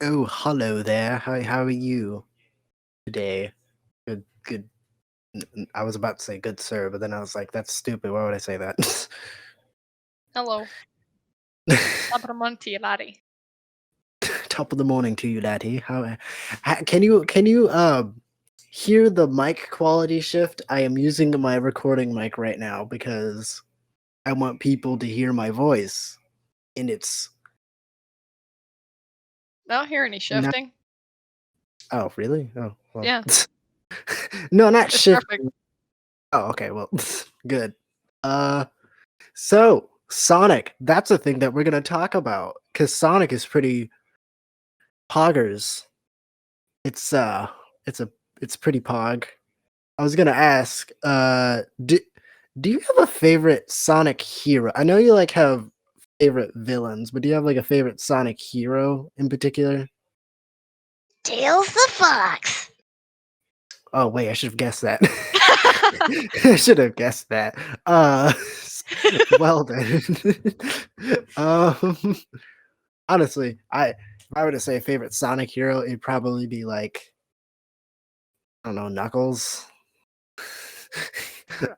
Oh, hello there. How are you today? Good. I was about to say good sir, but then I was like, that's stupid. Why would I say that? Hello, Abramante laddie. Top of the morning to you, laddie. Can you hear the mic quality shift? I am using my recording mic right now because I want people to hear my voice, and it's I don't hear any not. shifting. Oh, really? Oh, well. Yeah, No, not it's shift. perfect. Oh, okay. Well, good. Uh. So, Sonic, that's a thing that we're gonna talk about because Sonic is pretty poggers. It's it's a it's pretty pog. I was gonna ask, do you have a favorite Sonic hero? I know you like have favorite villains, but do you have like a favorite Sonic hero in particular? Tails the fox. Oh wait, I should have guessed that. I should have guessed that. Uh, well then. um, Honestly, if I were to say a favorite Sonic hero, it'd probably be like I don't know, Knuckles.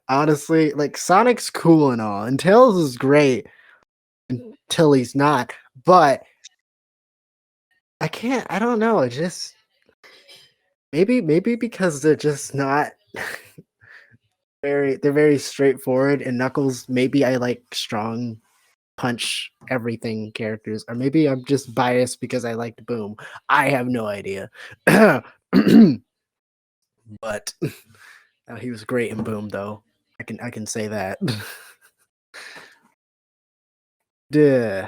Honestly, like Sonic's cool and all, and Tails is great until he's not. But I don't know. It just maybe because they're just not they're very straightforward. And Knuckles, maybe I like strong punch everything characters, or maybe I'm just biased because I liked Boom. I have no idea. But he was great in Boom, though. I can say that. Duh.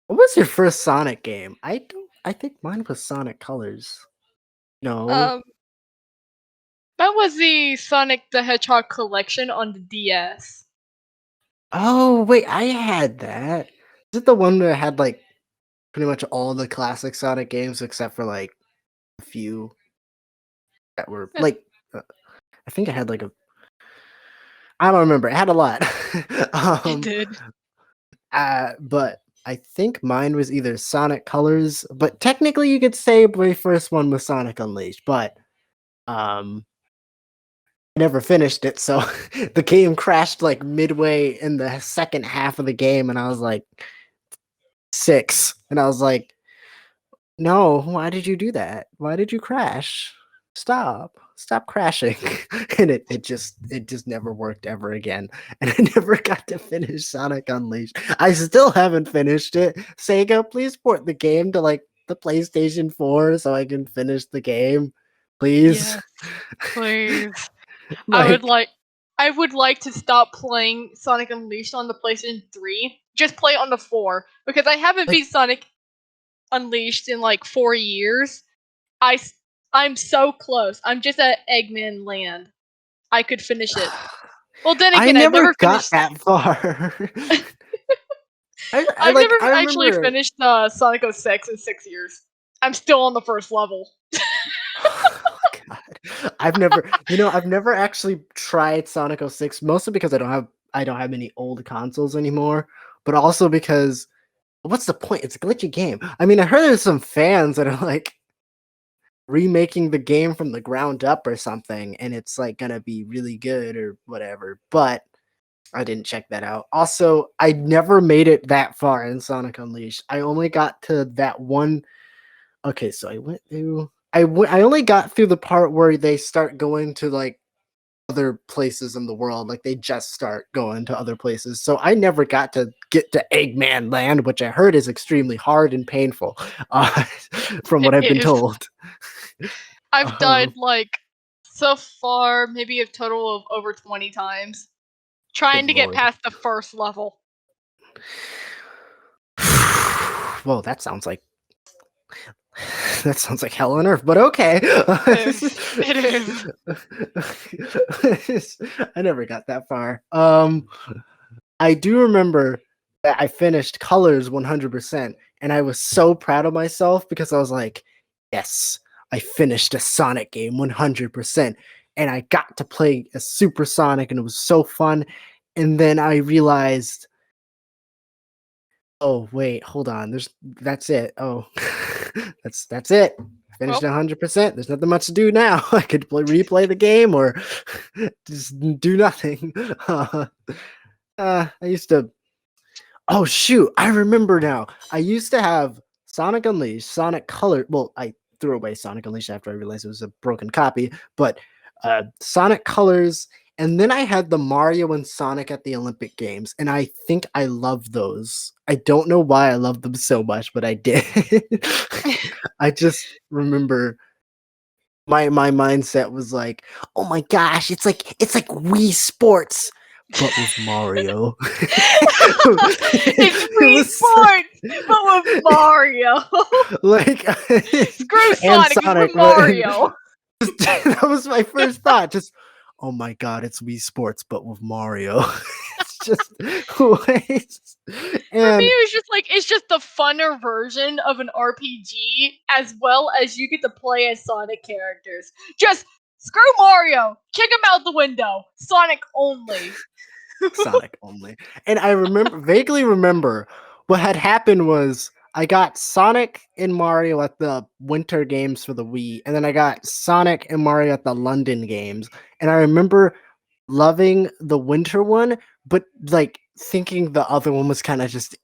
What was your first Sonic game? I don't. I think mine was Sonic Colors. No. um, that was the Sonic the Hedgehog collection on the DS. Oh wait, I had that. Is it the one that had like pretty much all the classic Sonic games except for like a few that were Eh, like I think I had like a I don't remember. It had a lot. it um did. but I think mine was either Sonic Colors, but technically you could say my first one was Sonic Unleashed, but um I never finished it, so the game crashed like midway in the second half of the game, and I was like 6, and I was like, "No, why did you do that? Why did you crash? Stop crashing!" And it just never worked ever again, and I never got to finish Sonic Unleashed. I still haven't finished it. Sega, please port the game to like the PlayStation 4 so I can finish the game, please. Yes, please. I would Like. like. I would like to stop playing Sonic Unleashed on the PlayStation 3. Just play it on the 4 because I haven't Like beat Sonic Unleashed in like 4 years. I s- I'm so close. I'm just at Eggman Land. I could finish it. Well, then I again, I've never never got finished. that far. I I've never like I actually remember. finished Sonic 06 in 6 years. I'm still on the first level. Oh God, I've never actually tried Sonic 06, mostly because I don't have any old consoles anymore, but also because what's the point? It's a glitchy game. I mean, I heard there's some fans that are like remaking the game from the ground up or something, and it's like gonna be really good or whatever, but I didn't check that out. Also, I never made it that far in Sonic Unleashed. I only got to that one. Okay, so I went through. I only got through the part where they start going to like other places in the world. Like they just start going to other places. So I never got to get to Eggman Land, which I heard is extremely hard and painful, uh, from It what I've been is. told. I've died Um, like so far maybe a total of over 20 times Good trying to get lord. past the first level. Well, that sounds like hell on earth, but okay. It is. It is. I never got that far. I do remember that I finished Colors 100%, and I was so proud of myself because I was like, yes, I finished a Sonic game 100%, and I got to play a Super Sonic, and it was so fun. And then I realized Oh wait, hold on. That's it. Oh, that's it. Finished Well, 100%. There's nothing much to do now. I could replay the game or just do nothing. I used to. Oh shoot, I remember now. I used to have Sonic Unleashed, Sonic Color. Well, I threw away Sonic Unleashed after I realized it was a broken copy, but Sonic Colors, and then I had the Mario and Sonic at the Olympic Games, and I think I love those. I don't know why I love them so much, but I did. I just remember my mindset was like, "Oh my gosh, it's like Wii Sports, but with Mario." it's It Wii was so- Sports, but with Mario. like Screw and Sonic, it's Sonic. with Mario. That was my first thought. Just, oh my god, it's Wii Sports, but with Mario. It's just wait. For me, And it was just like it's just the funner version of an RPG, as well as you get to play as Sonic characters. Just screw Mario, kick him out the window. Sonic only. Sonic only. And I vaguely remember what had happened was I got Sonic and Mario at the Winter Games for the Wii, and then I got Sonic and Mario at the London Games. And I remember loving the winter one, but like thinking the other one was kind of just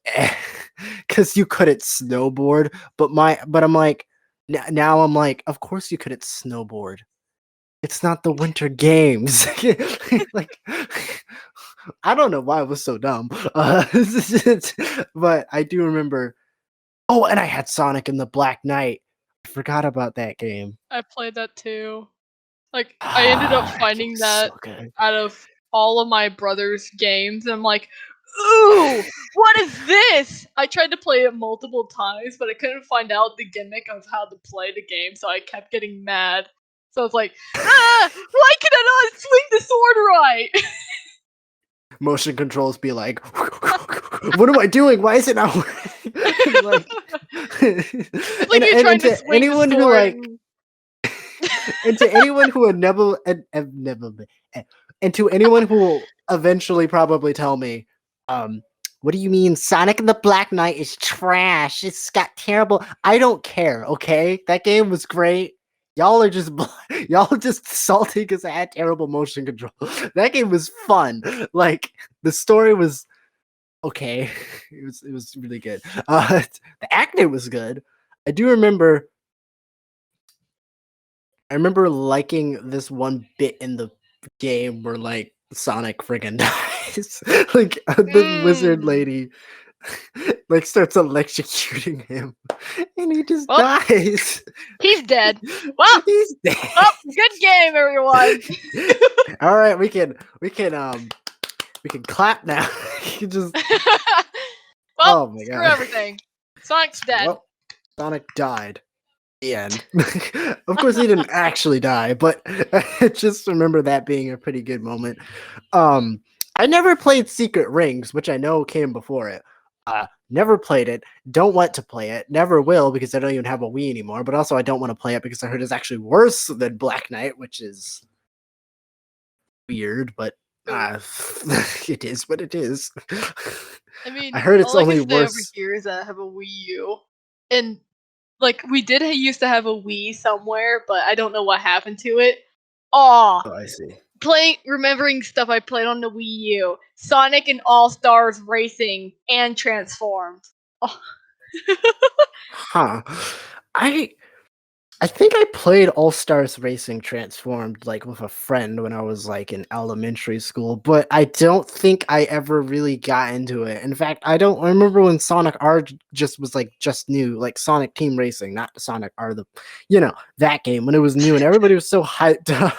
because you couldn't snowboard. But I'm like, now I'm like, of course you couldn't snowboard. It's not the Winter Games. Like, I don't know why I was so dumb. But I do remember. Oh, and I had Sonic and the Black Knight. I forgot about that game. I played that too. Like, I ended up That finding game's that so good. out of all of my brother's games. And I'm like, ooh, what is this? I tried to play it multiple times, but I couldn't find out the gimmick of how to play the game, so I kept getting mad. So I was like, why can I not swing the sword right? Motion controls be like, what am I doing? Why is it not working? Like, It's like you're trying to swing the sword. anyone who like, and to anyone who would never, and to anyone who will eventually probably tell me, what do you mean Sonic and the Black Knight is trash? It's got terrible. I don't care. Okay, that game was great. Y'all are just y'all are just salty because I had terrible motion control. That game was fun. Like the story was okay. It was really good. The acting was good. I do remember. I remember liking this one bit in the game where like Sonic friggin' dies. Like the wizard lady like starts electrocuting him and he just Well, dies. he's dead. Well, He's dead. well, good game, everyone. All right, we can clap now. You just Well, oh my screw god. everything. Sonic's dead. Well, Sonic died. The end. Of course, he didn't actually die, but I just remember that being a pretty good moment. I never played Secret Rings, which I know came before it. Never played it. Don't want to play it. Never will because I don't even have a Wii anymore. But also, I don't want to play it because I heard it's actually worse than Black Knight, which is weird. But it is what it is. I mean, I heard it's all I only can say over worse. here is that I have a Wii U, and like we did used to have a Wii somewhere, but I don't know what happened to it. Aw, Oh, I see. remembering stuff I played on the Wii U: Sonic and All Stars Racing and Transformed. Oh. Huh. I think I played All Stars Racing Transformed like with a friend when I was like in elementary school, but I don't think I ever really got into it. In fact, I remember when Sonic R just was like just new, like Sonic Team Racing, not Sonic R, that game when it was new and everybody was so hyped up.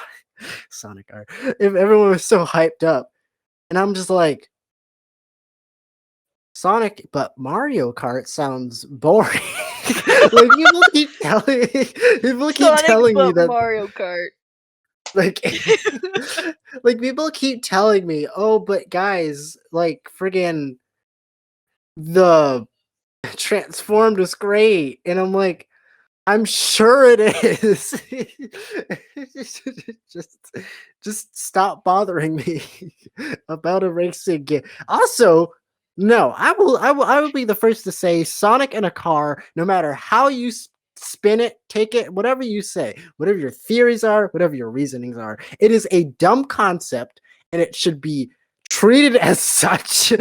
Sonic R. If everyone was so hyped up. And I'm just like, Sonic, but Mario Kart sounds boring. Like people keep telling me that Mario Kart. like like people keep telling me, oh, but guys, like friggin' the Transformed was great, and I'm like, I'm sure it is. just just stop bothering me about a racing game. Also, No, I will be the first to say Sonic in a car, no matter how you spin it, take it, whatever you say, whatever your theories are, whatever your reasonings are, it is a dumb concept and it should be treated as such.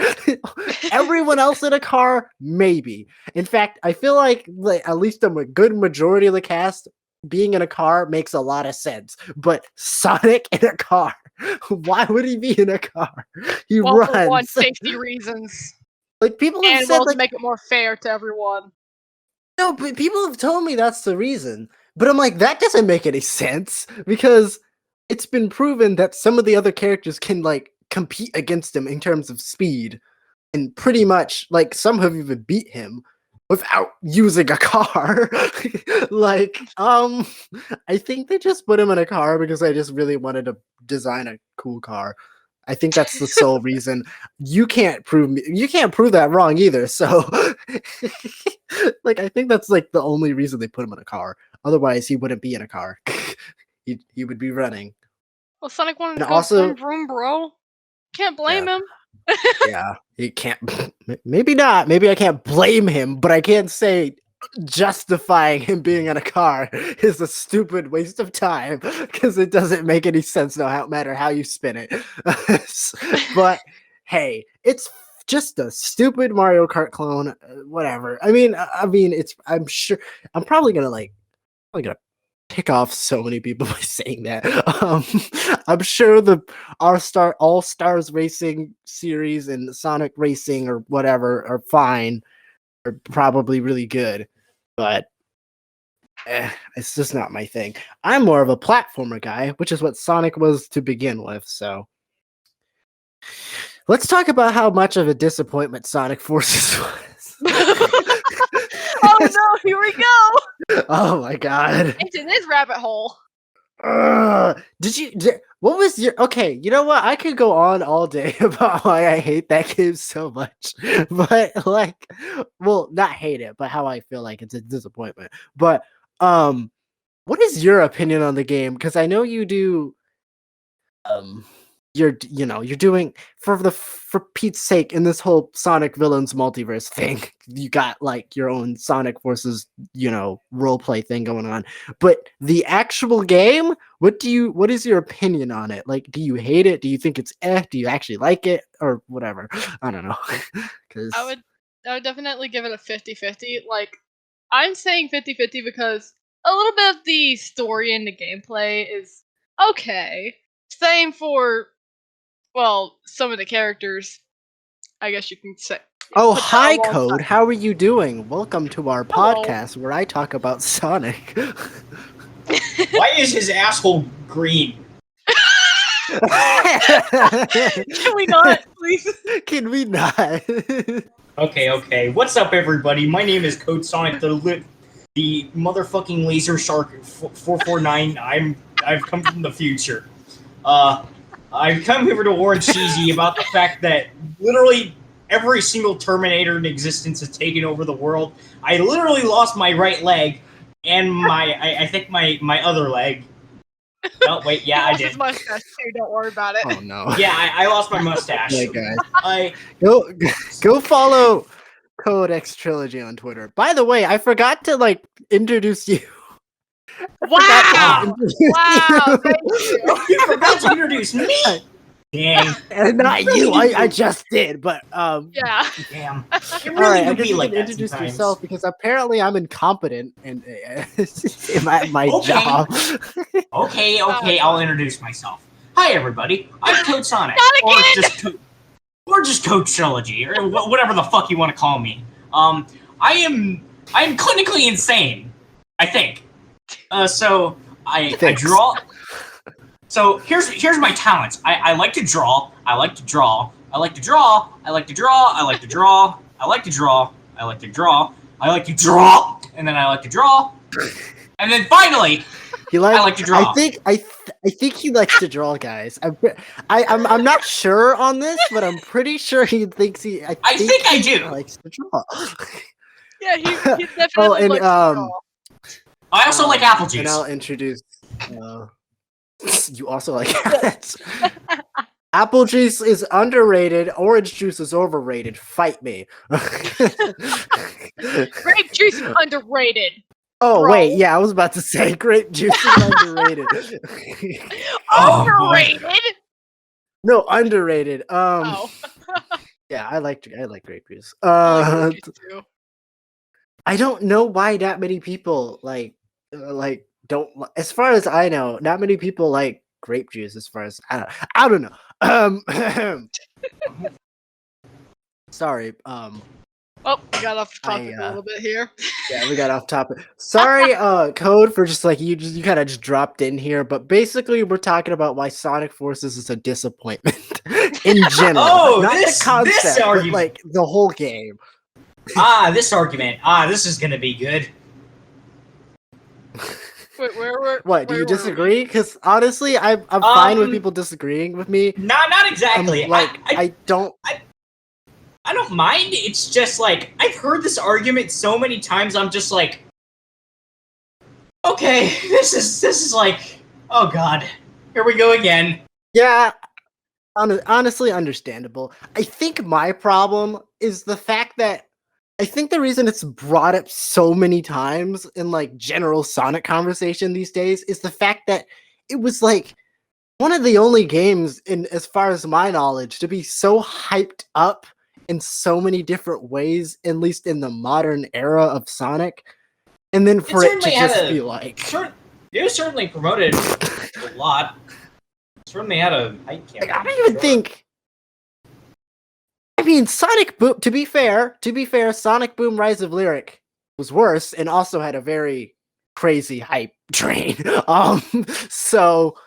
Everyone else in a car, maybe. In fact, I feel like at least a good majority of the cast being in a car makes a lot of sense. But Sonic in a car, why would he be in a car? He Well, for one, runs. safety reasons, Like people have and said, well, to like make it more fair to everyone. no, but people have told me that's the reason. But I'm like, that doesn't make any sense because it's been proven that some of the other characters can like compete against him in terms of speed, and pretty much like some have even beat him without using a car. Like, I think they just put him in a car because I just really wanted to design a cool car. I think that's the sole reason. You can't prove that wrong either. So like I think that's like the only reason they put him in a car. Otherwise he wouldn't be in a car. He would be running. Well, Sonic wanted And to go vroom also, vroom, bro. Can't yeah, blame him. yeah, he can't. Maybe not. Maybe I can't blame him, but I can't say justifying him being in a car is a stupid waste of time because it doesn't make any sense no matter how you spin it. But hey, it's just a stupid Mario Kart clone. Whatever. I mean, it's. I'm sure. I'm probably gonna pick off so many people by saying that. I'm sure the All Stars Racing series and Sonic Racing or whatever are fine, are probably really good, but it's just not my thing. I'm more of a platformer guy, which is what Sonic was to begin with. So let's talk about how much of a disappointment Sonic Forces was. Oh no, here we go Oh my god. into this rabbit hole. What was your okay? You know what? I could go on all day about why I hate that game so much, but like, well, not hate it, but how I feel like it's a disappointment. But what is your opinion on the game? Because I know you do. Um, you're doing for Pete's sake in this whole Sonic Villains Multiverse thing. You got like your own Sonic Forces, role play thing going on. But the actual game, what is your opinion on it? Like, do you hate it? Do you think it's Do you actually like it or whatever? I don't know. Because I would definitely give it a 50-50. Like, I'm saying 50-50 because a little bit of the story and the gameplay is okay. Same for, well, some of the characters, I guess you can say. oh, Put that hi alongside. Code, how are you doing? Welcome to our Hello. podcast where I talk about Sonic. Why is his asshole green? Can we not, please? Can we not? Okay. What's up, everybody? My name is Code Sonic, the motherfucking Laser Shark 449. I've come from the future. I've come here to warn Cheesy about the fact that literally every single Terminator in existence has taken over the world. I literally lost my right leg and I think my other leg. Oh wait, yeah, I He lost did. his mustache too, don't worry about it. Oh no. Yeah, I lost my mustache. Yeah, guys. I Go follow Code X Trilogy on Twitter. By the way, I forgot to introduce you. Wow! Wow, thank you. You forgot to introduce me. Dang. And not you. I just did, but Yeah. Damn. It all really right, I would guess be you like can that introduce sometimes. yourself because apparently I'm incompetent and in my Okay. job. Okay, I'll introduce myself. Hi, everybody. I'm Code Sonic, Not again! or just Code Trilogy, or whatever the fuck you want to call me. I am clinically insane, I think. So I Thanks. draw. So here's my talents. I like to draw. I like to draw. I like to draw. I like to draw. I like to draw. I like to draw. I like to draw. I like to draw. And then I like to draw. And then finally, I like to draw. I think he likes to draw, guys. I'm not sure on this, but I'm pretty sure he thinks he. I think I he do. likes to draw. Yeah, he definitely likes to draw. I also like apple juice. And I'll introduce. You also like cats. Apple juice is underrated. Orange juice is overrated. Fight me. Grape juice is underrated. Oh Bro. wait, yeah, I was about to say grape juice is underrated. Oh, boy. Overrated? No, underrated. Oh. Yeah, I like grape juice. I like grape juice too. I don't know why that many people like don't. As far as I know, not many people like grape juice. As far as I don't know. Sorry. Oh, we got off topic a I, little bit here. Yeah, we got off topic. Sorry, Code, for just like you kind of just dropped in here, but basically we're talking about why Sonic Forces is a disappointment in general. Oh, not this the concept, but argument. like the whole game. This argument. This is gonna be good. Wait, where What? Do where you were we? disagree? Because honestly, I'm fine with people disagreeing with me. Not exactly. I don't. I don't mind. It's just like I've heard this argument so many times. I'm just like, okay, this is like, oh god, here we go again. Yeah, honestly, understandable. I think my problem is the fact that I think the reason it's brought up so many times in like general Sonic conversation these days is the fact that it was like one of the only games, in as far as my knowledge, to be so hyped up in so many different ways, at least in the modern era of Sonic, and then for it to just be like, it was certainly promoted a lot. Certainly had a hype campaign. I don't even think. I mean, Sonic Boom. To be fair, Sonic Boom: Rise of Lyric was worse and also had a very crazy hype train. So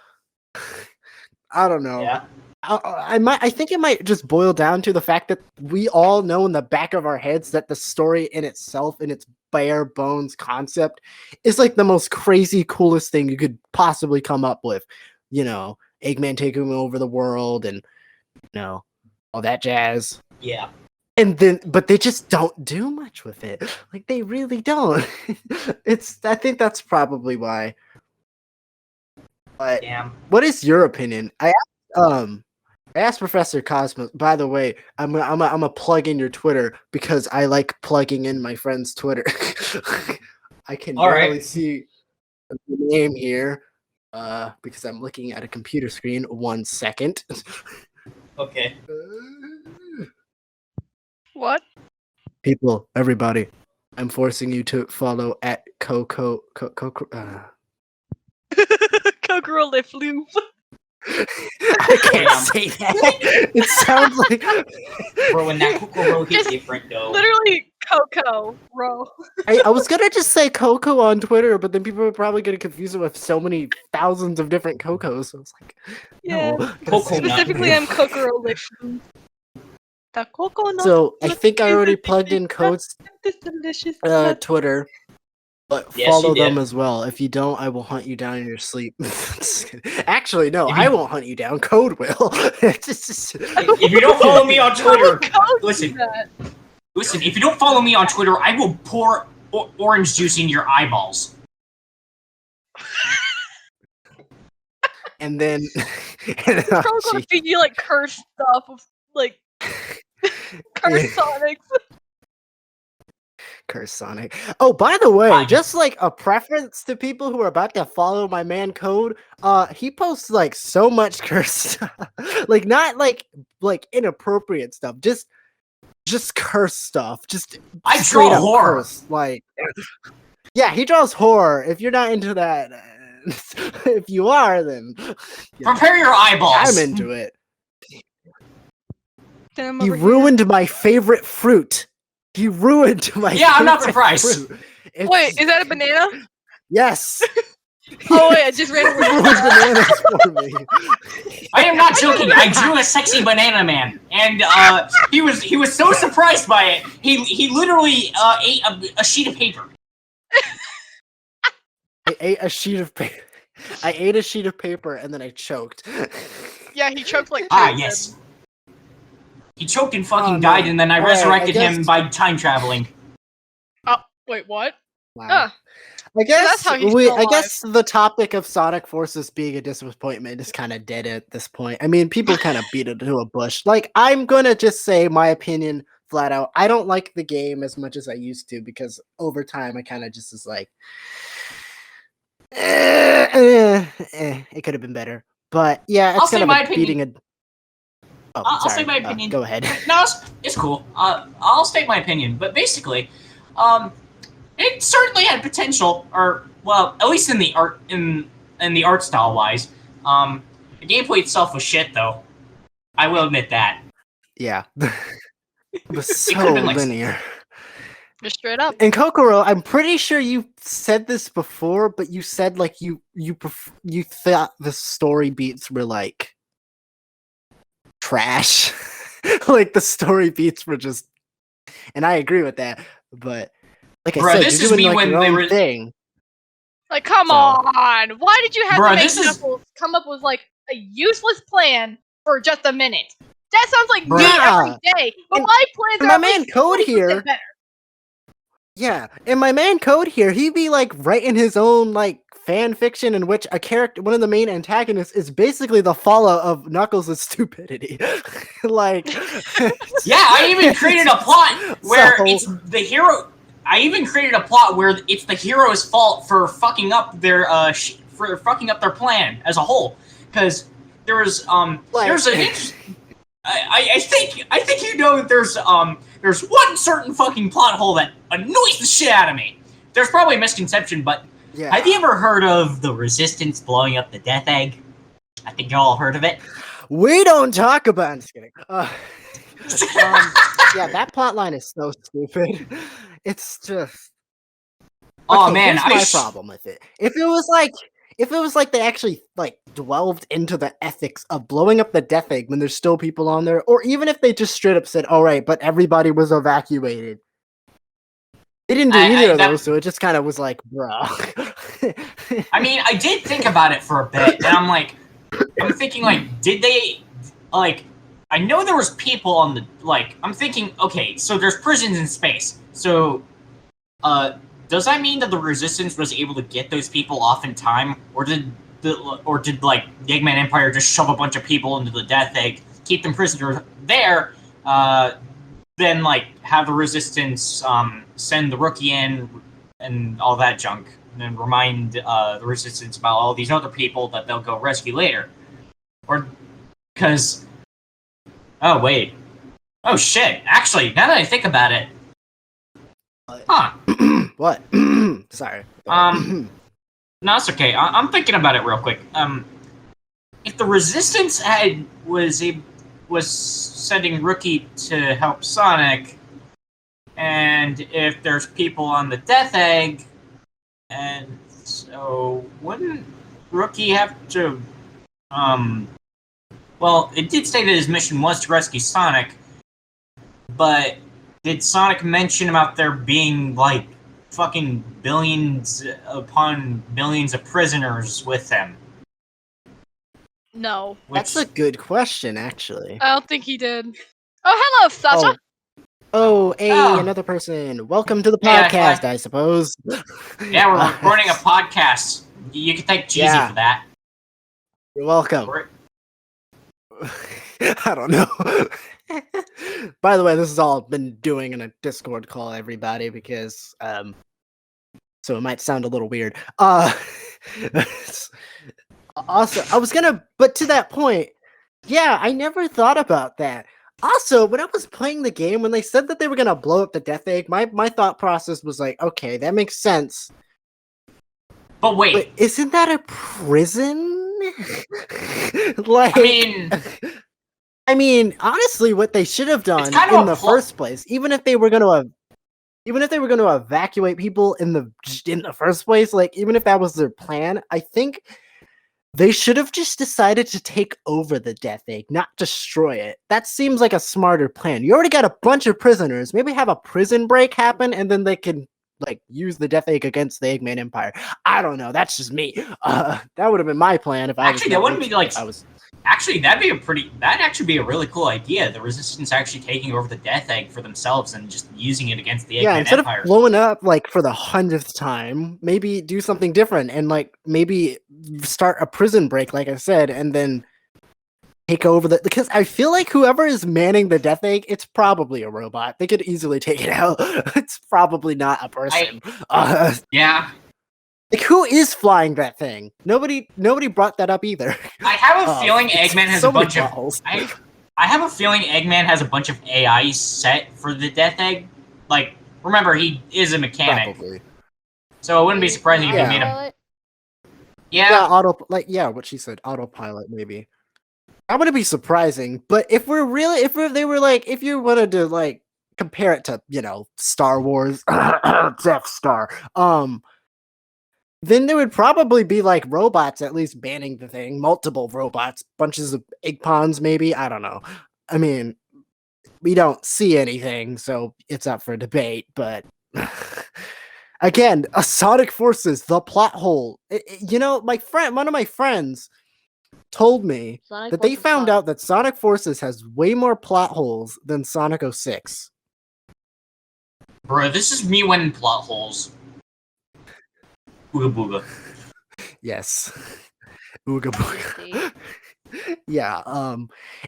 I don't know. Yeah. I think it might just boil down to the fact that we all know in the back of our heads that the story in itself, in its bare bones concept, is like the most crazy, coolest thing you could possibly come up with. You know, Eggman taking over the world and, you know, all that jazz. Yeah. And then, but they just don't do much with it. Like, they really don't. I think that's probably why. But Damn. what is your opinion? I asked Professor Cosmos. By the way, I'm gonna plug in your Twitter because I like plugging in my friend's Twitter. I can barely see the name here because I'm looking at a computer screen. 1 second. Okay. What? People, everybody, I'm forcing you to follow at Kokoro Lifloop. I can't say that. It sounds like Bro, when that Kokoro hits different though. Literally Coco, bro. I was gonna just say Coco on Twitter, but then people are probably gonna confuse it with so many thousands of different Cocos. So I was like, Yeah. no. Coconut. Specifically, I'm Kokoro Lifloop. The coconut. So I think I already plugged in Code's This delicious. Twitter, but Yes, follow you did. them as well. If you don't, I will hunt you down in your sleep. Just kidding. Actually, no, If you- I won't hunt you down. Code will. If you don't follow me on Twitter, listen. That? Listen, if you don't follow me on Twitter, I will pour orange juice in your eyeballs. And then, Probably gonna feed you like cursed stuff of like cursed Sonics. Curse Sonic. Oh, by the way, Hi. just like a preference to people who are about to follow my man Code, he posts like so much curse stuff. Like not like inappropriate stuff, just curse stuff. Just I straight draw up horror. curse. Like yeah, he draws horror. If you're not into that, if you are, then Prepare your eyeballs. I'm into it. Then I'm He over here. ruined my favorite fruit. He ruined my Yeah, I'm not favorite surprised. fruit. Wait, is that a banana? Yes. Oh wait, I just ran away. Ruined bananas for me. I am not joking. I drew a sexy banana man, and he was so surprised by it. He literally ate a sheet of paper. I ate a sheet of paper. I ate a sheet of paper and then I choked. Yeah, he choked like. Yes. He choked and fucking Oh, no. died, and then I Alright, I resurrected him guess- by time traveling. Oh wait, what? Wow. Ah, guess how he's still I alive. guess the topic of Sonic Forces being a disappointment is kind of dead at this point. I mean, people kind of beat it to a bush. Like, I'm gonna just say my opinion flat out. I don't like the game as much as I used to because over time I kind of just was like, it could have been better. But yeah, I'll it's say kind of my beating opinion. a. Oh, I'll sorry. say my opinion. Go ahead. No, it's cool. I'll state my opinion, but basically, it certainly had potential, or well, at least in the art style wise. The gameplay itself was shit, though. I will admit that. Yeah, it was It could so have been like linear. Just straight up. And Kokoro, I'm pretty sure you said this before, but you said like you thought the story beats were like trash. Like the story beats were just, and I agree with that. But like Bruh, I said, this you're is doing me like when your they own were- thing. Like, come So- on! Why did you have Bruh, to make this is- Knuckles come up with like a useless plan for just a minute? That sounds like me Bruh. every day. But And- my plans and are my at man least Code 20% here- better. Yeah, and my man Code here, he'd be like writing his own like fan fiction in which a character, one of the main antagonists, is basically the fallout of Knuckles' stupidity. Like, Yeah, I even created a plot where So- it's the hero. I even created a plot where it's the hero's fault for fucking up their plan as a whole. Because there's Like- there's an I think you know that there's one certain fucking plot hole that annoys the shit out of me. There's probably a misconception, but yeah. have you ever heard of the Resistance blowing up the Death Egg? I think you all heard of it. We don't talk about. I'm just kidding. Yeah, that plot line is so stupid. It's just. Oh Okay, man, here's my problem with it. If it was like they actually like delved into the ethics of blowing up the Death Egg when there's still people on there, or even if they just straight up said, "All right, but everybody was evacuated." They didn't do either of those, so it just kind of was like, bro. I mean, I did think about it for a bit, and I'm thinking, like, did they, like, I know there was people on the, like, I'm thinking, okay, so there's prisons in space, so, does that mean that the Resistance was able to get those people off in time, or did like, the Eggman Empire just shove a bunch of people into the Death Egg, keep them prisoners there, then, like, have the Resistance, send the Rookie in, and all that junk, and then remind the Resistance about all these other people that they'll go rescue later. Or, because... Oh, wait. Oh, shit. Actually, now that I think about it... Huh. What? Sorry. No, it's okay. I'm thinking about it real quick. If the Resistance was sending Rookie to help Sonic, and if there's people on the Death Egg, and so wouldn't Rookie have to, well, it did say that his mission was to rescue Sonic, but did Sonic mention about there being, like, fucking billions upon billions of prisoners with him? No, That's a good question, actually. I don't think he did. Oh, hello, Sasha. Hey, Oh. another person. Welcome to the Yeah, podcast, I suppose. Yeah, we're recording a podcast. You can thank Cheesy Yeah. for that. You're welcome. We're- I don't know. By the way, this has all been doing in a Discord call, everybody, because so it might sound a little weird. Also, I was gonna, but to that point, yeah, I never thought about that. Also, when I was playing the game, when they said that they were gonna blow up the Death Egg, my thought process was like, okay, that makes sense. But wait, But isn't that a prison? Like, I mean, honestly, what they should have done kind of in a the first place, even if they were going to evacuate people in the first place, like even if that was their plan, I think they should have just decided to take over the Death Egg, not destroy it. That seems like a smarter plan. You already got a bunch of prisoners. Maybe have a prison break happen, and then they can like use the Death Egg against the Eggman Empire. I don't know. That's just me. That would have been my plan if I actually, that wouldn't be like. I was. Actually, that'd actually be a really cool idea. The Resistance actually taking over the Death Egg for themselves and just using it against the Eggman instead Empire. of blowing up like for the 100th time, maybe do something different and like maybe start a prison break, like I said, and then take over because I feel like whoever is manning the Death Egg, it's probably a robot. They could easily take it out. It's probably not a person. Yeah. Like who is flying that thing? Nobody brought that up either. I have a feeling Eggman has so a bunch many of. balls. I have a feeling Eggman has a bunch of AI set for the Death Egg. Like, remember, he is a mechanic, Probably. so it wouldn't be surprising if he made him. Autopilot? Yeah, what she said, autopilot maybe. That wouldn't be surprising, but if you wanted to like compare it to, Star Wars, Death Star, then there would probably be like robots at least banning the thing, multiple robots, bunches of egg pawns, maybe. I don't know. I mean, we don't see anything, so it's up for debate, but again, a Sonic Forces, the plot hole. One of my friends told me Sonic that they Forces found suck. out that Sonic Forces has way more plot holes than Sonic 06. Bro, this is me winning plot holes. Ooga booga. Yes. Ooga booga. See? Yeah,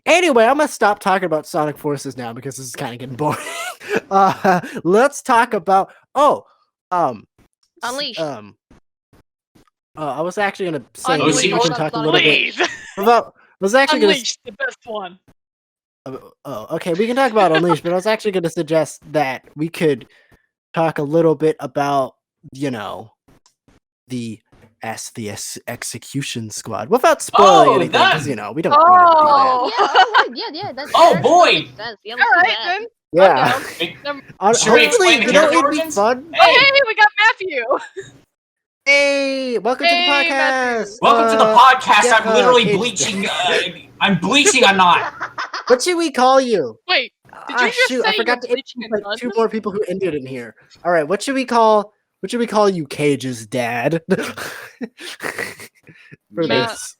anyway, I'm gonna stop talking about Sonic Forces now because this is kind of getting boring. Let's talk about Unleashed. I was actually gonna say Unleashed. we can talk a little bit Please. about. I was actually gonna. Unleashed, the best one. Okay, we can talk about Unleashed, but I was actually gonna suggest that we could talk a little bit about, the Execution Squad without spoiling anything, because we don't want to Oh. Yeah. That's Oh, that boy! makes sense. Yeah, All let's do right that. then. do that. Hey, Yeah. Should we explain the character it'd be origins? fun. Oh, hey, we got Matthew. Hey, welcome to the Hey, Matthew. podcast. Welcome to the podcast. yeah, I'm literally Cage- bleaching. I'm bleaching. I'm not. What should we call you? Wait, did you just Shoot, say I forgot you're to bleaching introduce your like two nuts? more people who ended in here. All right, what should we call you, Cage's dad? For Matt. this.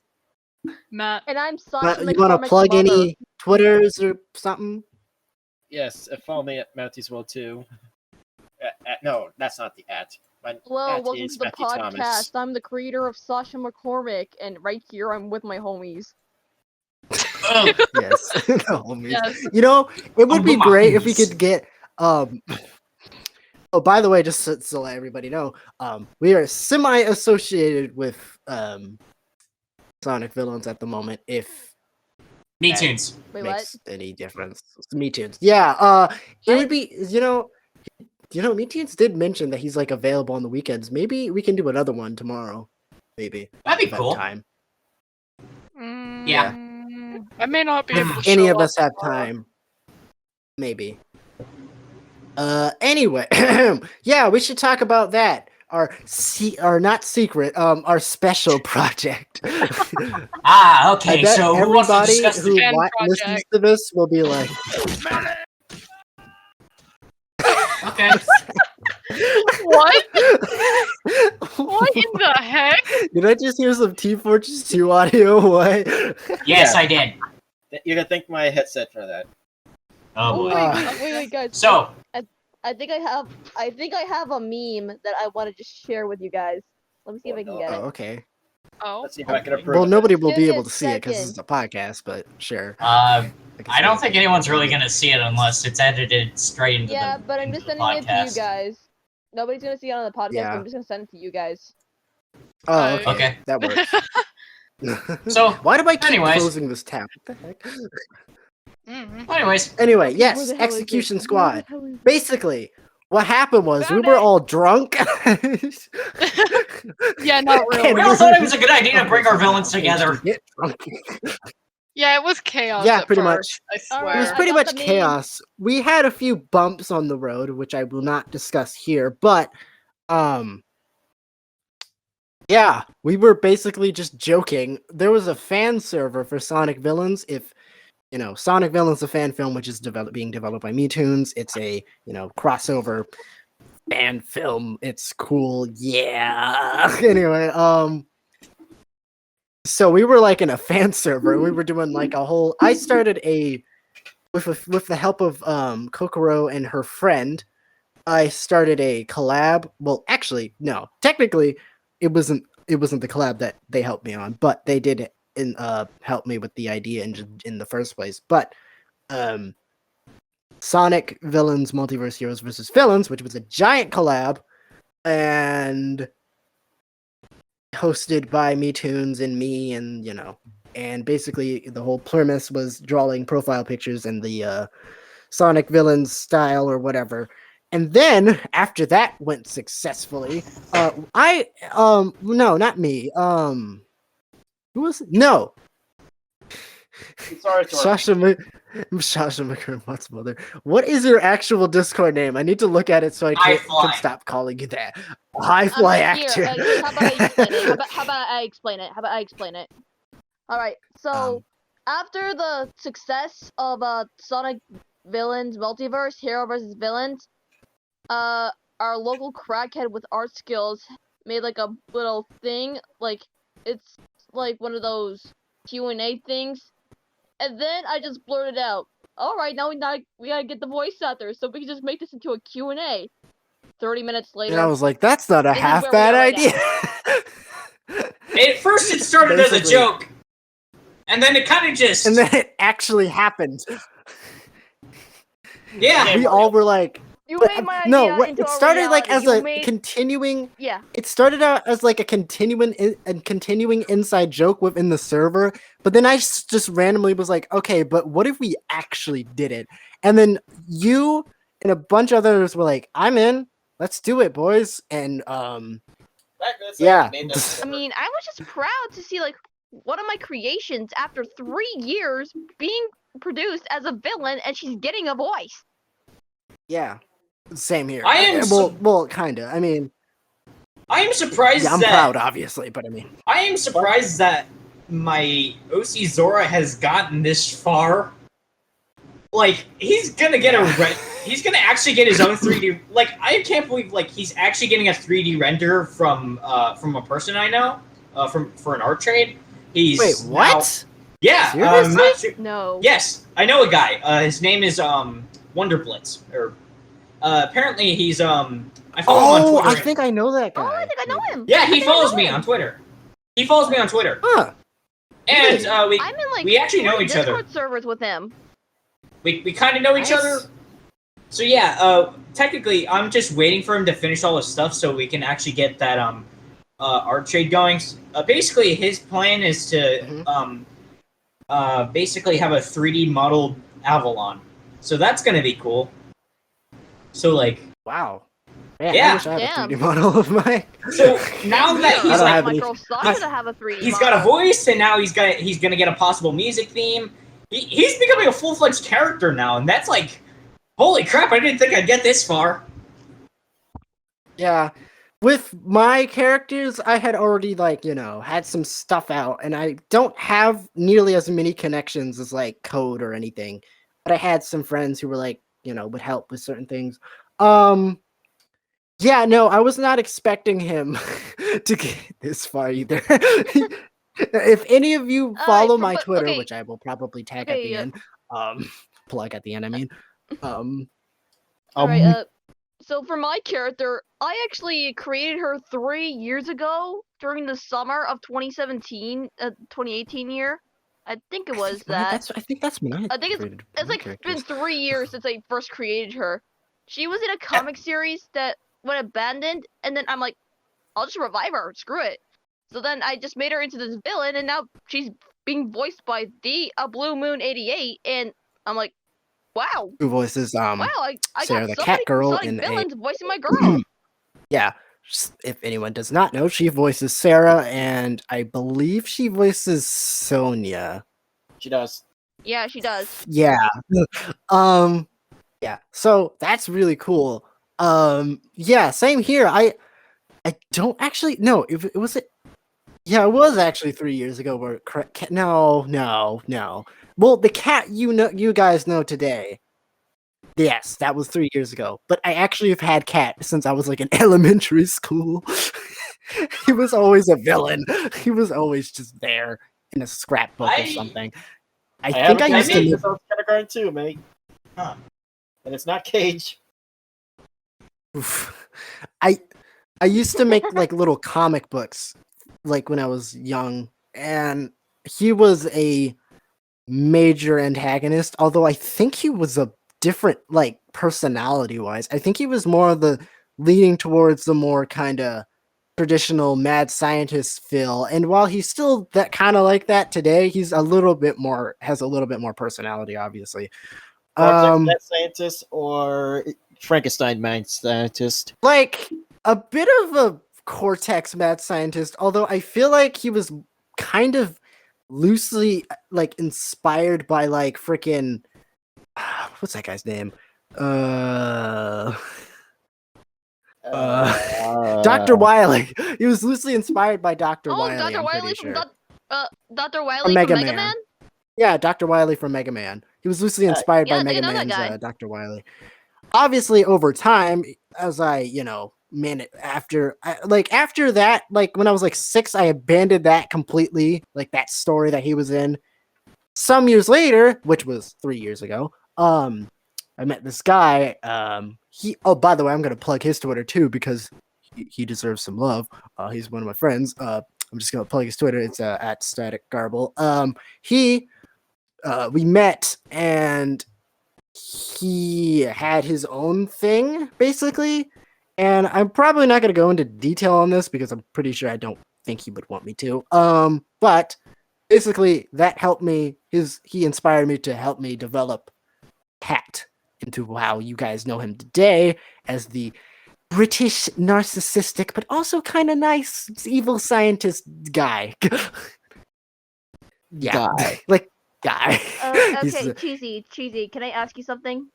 Matt. And I'm Sasha You want to McCormick's plug mother. any Twitters or something? Yes, follow me at Matthew's World too. No, that's not the at. My Well, at welcome is to the Matthew podcast. Thomas. I'm the creator of Sasha McCormick, and right here I'm with my homies. Ugh. Yes. No, homies. Yes. It would be my great if we homies. could get Oh, by the way, just so let everybody know, we are semi-associated with Sonic Villains at the moment, if Me that tunes. Wait, what? makes any difference. Me Tunes. Yeah, it What? would be, Me Tunes did mention that he's like available on the weekends. Maybe we can do another one tomorrow. Maybe. That'd be if I have cool. time. Yeah. I may not be able to If any show of us up have tomorrow. time. Maybe. Anyway, yeah, we should talk about that. Our not secret, our special project. Ah, I okay. bet So who wants to everybody discuss who the? Fan listens project. to this will be like, Okay. What? What in the heck? Did I just hear some Team Fortress 2 audio? What? Yes, Yeah. I did. You're gonna thank my headset for that. Oh Oh, boy. wait, guys. So I think I have a meme that I want to just share with you guys. Let me see if I can Oh, get Oh, it. okay. Oh. Let's see if I can approve. Well, of nobody it. will Give be me able a to see it because second. it's a podcast, but sure. I can don't see think it. anyone's really gonna see it unless it's edited straight into Yeah, the. but I'm into just the sending it to you podcast. guys. Nobody's gonna see it on the podcast. Yeah. But I'm just gonna send it to you guys. Oh, okay. Okay. That works. So, why do I keep anyways. closing this tab? What the heck? Mhm. Anyways, Anyway, Where yes, the hell is it? Execution Where the Squad. hell is it? Basically, what happened was we Found were it. all drunk. Yeah, not really. we all thought it was a good idea to bring our villains Okay, together. to get drunk. Yeah, it was chaos. Yeah, at pretty first, much. I All It swear. was I pretty got much the meme. chaos. We had a few bumps on the road, which I will not discuss here, but yeah, we were basically just joking. There was a fan server for Sonic Villains. If Sonic Villains, a fan film which is being developed by MeToons. It's a crossover fan film. It's cool. Yeah. Anyway, So we were like in a fan server. And we were doing like a whole. I started with the help of Kokoro and her friend. I started a collab. Well, actually, no. Technically, it wasn't the collab that they helped me on, but they did help me with the idea in the first place. But Sonic Villains Multiverse Heroes versus Villains, which was a giant collab and hosted by MeToons and me, and and basically the whole premise was drawing profile pictures and the Sonic Villains style or whatever. And then after that went successfully, no, not me. Who was it? No. Sorry, Sasha McCurmot's mother. What is your actual Discord name? I need to look at it so I can stop calling you that. High fly actor. How about I explain it? All right. So after the success of Sonic Villains Multiverse, Hero versus Villains, our local crackhead with art skills made like a little thing, like it's like one of those Q&A things. And then I just blurted out, all right, now we gotta get the voice out there, so we can just make this into a Q&A. 30 minutes later. And I was like, that's not a half bad idea. At first it started as a joke, and then it kind of just... And then it actually happened. Yeah. We all were like... You made my idea into it started a like as reality. a continuing. Yeah. It started out as like a continuing inside joke within the server, but then I just randomly was like, okay, but what if we actually did it? And then you and a bunch of others were like, I'm in. Let's do it, boys. And yeah. I mean, I was just proud to see like one of my creations after 3 years being produced as a villain, and she's getting a voice. Yeah. Same here. I am well, kinda. I mean, I am surprised. Yeah, I'm proud, obviously, but I mean, I am surprised that my OC Zora has gotten this far. Like, he's gonna get he's gonna actually get his own 3D. Like, I can't believe he's actually getting a 3D render from a person I know, for an art trade. Wait, what? Yeah. Seriously? No. Yes, I know a guy. His name is Wonder Blitz, or apparently he's I follow him on Twitter. I think I know that guy. Oh, I think I know him. Yeah, he follows me on Twitter. Huh. And I'm in like we actually know each other. Discord servers with him. We kind of know each other. So yeah, technically I'm just waiting for him to finish all his stuff so we can actually get that art trade going. Basically his plan is to basically have a 3D modeled Avalon. So that's gonna be cool. So like, wow. Man, yeah. I wish I had a 3D model of mine. So now that he's like, my girl Sasha to have a 3D he's model. got a voice, and now he's gonna get a possible music theme. He's becoming a full-fledged character now, and that's like, holy crap! I didn't think I'd get this far. Yeah, with my characters, I had already had some stuff out, and I don't have nearly as many connections as like code or anything, but I had some friends who were like, would help with certain things. Yeah, no, I was not expecting him to get this far either. If any of you follow my Twitter, which I will probably tag at the end, plug at the end, I mean. Alright, so for my character, I actually created her 3 years ago during the summer of 2017, 2018 year. I think it was that. I think that's when I think it's like been 3 years since I first created her. She was in a comic series that went abandoned, and then I'm like, I'll just revive her. Screw it. So then I just made her into this villain, and now she's being voiced by the Blue Moon 88, and I'm like, wow. Who voices wow, I Sarah got the cat girl Sonic in Villains voicing my girl. Yeah. If anyone does not know, she voices Sarah, and I believe she voices Sonia. She does. Yeah, she does. Yeah. Yeah. So that's really cool. Yeah, same here. I don't actually know if it was it. Yeah, it was actually 3 years ago. Where no. Well, the cat you guys know today. Yes, that was 3 years ago. But I actually have had cat since I was like in elementary school. He was always a villain. He was always just there in a scrapbook or I- something. I I have think a I used to. this on kindergarten too, mate. Huh. And it's not Cage. Oof. I used to make like little comic books like when I was young, and he was a major antagonist, although I think he was a different like personality wise. I think he was more of the leaning towards the more kind of traditional mad scientist feel, and while he's still that kind of like that today, he's a little bit more has a little bit more personality, obviously. Cortex Mad Scientist or Frankenstein Mad Scientist. Like a bit of a Cortex mad scientist, although I feel like he was kind of loosely like inspired by like freaking what's that guy's name? Dr. Wily. He was loosely inspired by Dr. Oh, Wily. Dr. I'm Wily pretty from sure. Dr. Wily From from Mega Mega Man. Man? Yeah, Dr. Wily from Mega Man. He was loosely inspired yeah, by I Mega didn't know that Man's guy. Dr. Wily. Obviously, over time, as I, after that, like when I was like 6, I abandoned that completely, like that story that he was in. Some years later, which was 3 years ago, I met this guy. By the way, I'm gonna plug his Twitter too because he deserves some love. He's one of my friends. I'm just gonna plug his Twitter. It's at Static Garble. We met and he had his own thing basically, and I'm probably not gonna go into detail on this because I'm pretty sure I don't think he would want me to. But basically that helped me. He inspired me to help me develop Pat into how you guys know him today as the British narcissistic but also kind of nice evil scientist guy. Yeah, Guy. like guy. He's Okay, cheesy. Can I ask you something?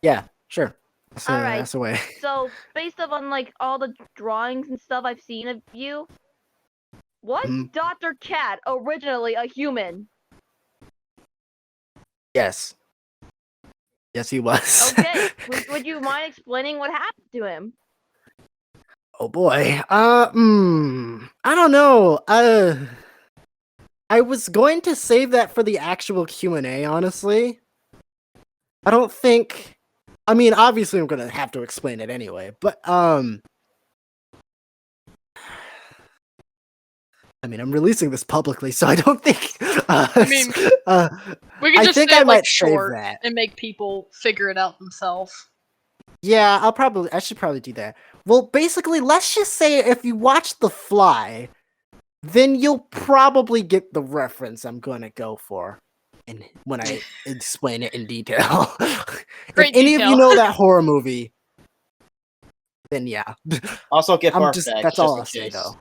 yeah, sure. So All right. that's away. So, based upon like all the drawings and stuff I've seen of you, was Mhm. Dr. Cat originally a human? Yes. Yes, he was. Okay. would you mind explaining what happened to him? Oh boy. I don't know. I was going to save that for the actual Q&A, honestly. I don't think. I mean, obviously, I'm gonna have to explain it anyway. But I mean, I'm releasing this publicly, so I don't think. I mean, we could I just think say I it, might like save short that. and make people figure it out themselves. Yeah, I should probably do that. Well, basically, let's just say if you watch The Fly, then you'll probably get the reference I'm gonna go for, and when I explain it in detail. If Great any of you detail. know that horror movie, then yeah. Also get I'm Barf just back, that's just all in I'll say case. though.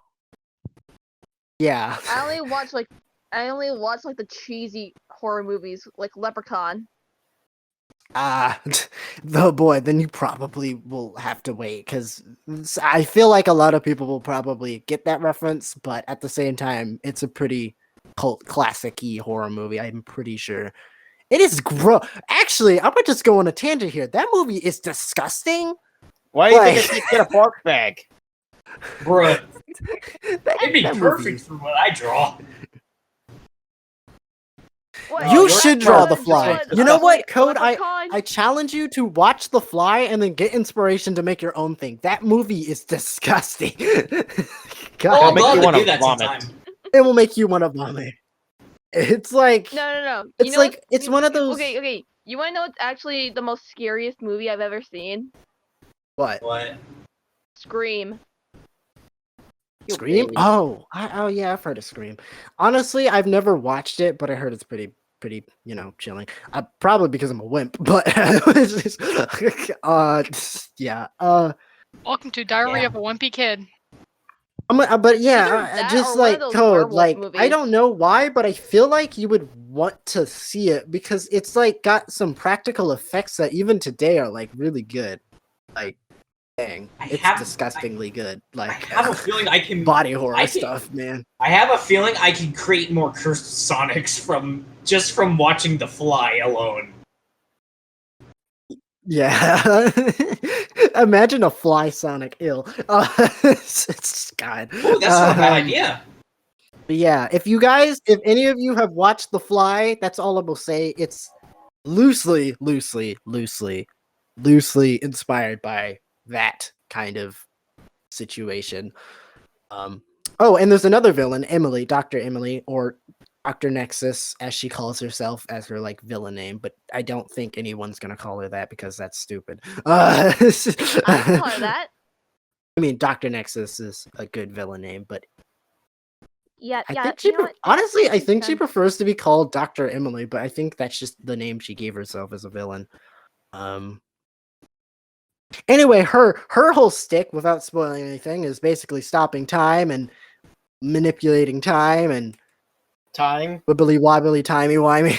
Yeah. I only watch like the cheesy horror movies like Leprechaun. Oh boy, then you probably will have to wait because I feel like a lot of people will probably get that reference, but at the same time, it's a pretty cult classic-y horror movie. I'm pretty sure it is gross. Actually, I'm gonna just go on a tangent here. That movie is disgusting. Why do you think I Like- said get a Barf bag? Bruh, That- it'd be that movie perfect is- for what I draw. What, You you're should draw The smart. Fly. Just You know what, Code? Leprechaun? I challenge you to watch The Fly and then get inspiration to make your own thing. That movie is disgusting. God, Oh, It'll I'd make love you to wanna do that vomit. sometime. it will make you want to vomit. It's like No. It's know like what's- it's one of those. Okay. You wanna know what's actually the most scariest movie I've ever seen? What? What? Scream. Scream? baby. Oh, yeah, I've heard of Scream. Honestly, I've never watched it, but I heard it's pretty, chilling. Probably because I'm a wimp, but it's just, yeah. Welcome to Diary Yeah. of a Wimpy Kid. But yeah, Either that just or one of like those Code, werewolf like I movies. don't know why, but I feel like you would want to see it because it's like got some practical effects that even today are like really good. Like, dang, it's disgustingly good. I Like, have a feeling I can. body horror I can- stuff, man. I have a feeling I can create more cursed Sonics from watching The Fly alone. Yeah. Imagine a fly Sonic ill. It's God. Oh, that's not a bad idea. But yeah, if any of you have watched The Fly, that's all I will say. It's loosely inspired by that kind of situation. Oh, and there's another villain, Emily, Dr. Emily, or Dr. Nexus, as she calls herself, as her like villain name, but I don't think anyone's gonna call her that because that's stupid. I can call her that. I mean, Dr. Nexus is a good villain name, but Yeah, I yeah. think she you know what? honestly, I Makes think she sense. prefers to be called Dr. Emily, but I think that's just the name she gave herself as a villain. Anyway, her whole stick, without spoiling anything, is basically stopping time and manipulating time and Time. wibbly wobbly timey wimey.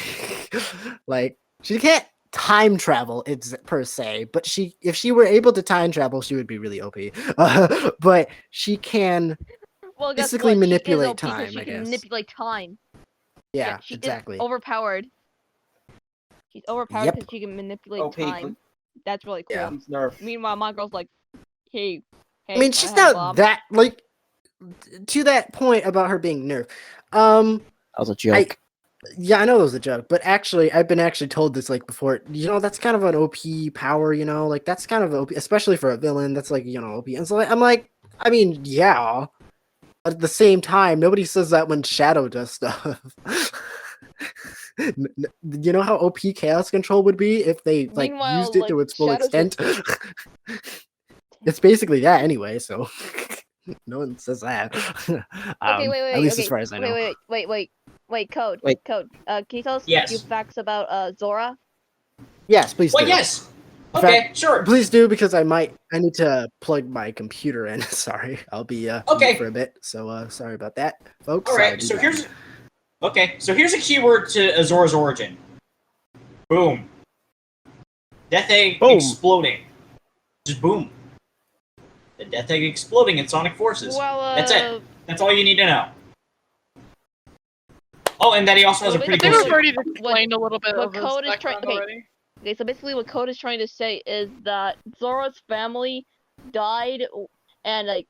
Like she can't time travel, it's per se, but if she were able to time travel, she would be really OP. But she can Well, guess basically what? manipulate She is OP because time, she I can guess. manipulate time. Yeah, She exactly. is overpowered. She's overpowered Yep. because she can manipulate OP, time. That's really cool. Yeah. Please nerf. Meanwhile, my girl's like, hey, I mean, she's have a not bomb. that like to that point about her being nerfed. That was a joke. Yeah, I know it was a joke, but actually, I've been actually told this like before. That's kind of an OP power. Like that's kind of OP, especially for a villain. That's like OP. And so I'm like, I mean, yeah. But at the same time, nobody says that when Shadow does stuff. You know how OP Chaos Control would be if they like Meanwhile, used it like, to its full Shadow's extent? It's basically that anyway. So no one says that. Okay, wait, At least okay. as far as I know. Wait, Code. Wait. Code. Can you tell us a Yes. few facts about Zora? Yes, please Well, do. yes. In Okay, sure. Please do, because I need to plug my computer in. Sorry, I'll be Okay. mute for a bit. So sorry about that, folks. All right. So here's a keyword to Azora's origin. Boom. Death egg Boom. exploding. Just boom. The death egg exploding in Sonic Forces. Well, That's it. That's all you need to know. Oh, and that he also has a Well, pretty I think cool we've suit. already explained a little bit what of his Code is trying- background okay. already. Okay, so basically what Code is trying to say is that Zora's family died, and like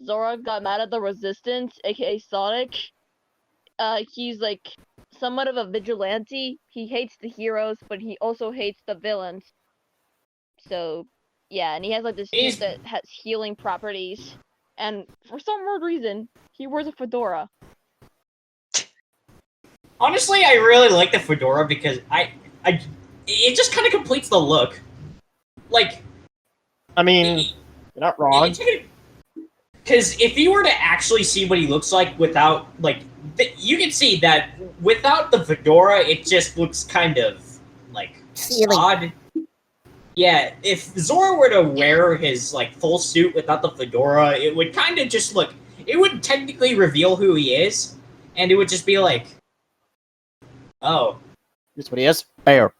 Zora got mad at the Resistance, aka Sonic. He's like somewhat of a vigilante. He hates the heroes, but he also hates the villains. So yeah, and he has like this He's- suit that has healing properties, and for some weird reason, he wears a fedora. Honestly, I really like the fedora because it just kind of completes the look. Like, I mean, you're not wrong. because if you were to actually see what he looks like without, like, you can see that without the fedora, it just looks kind of like odd. Yeah, if Zora were to wear his like full suit without the fedora, it would kind of just look. It would technically reveal who he is, and it would just be like, oh, Here's what he is. Bear.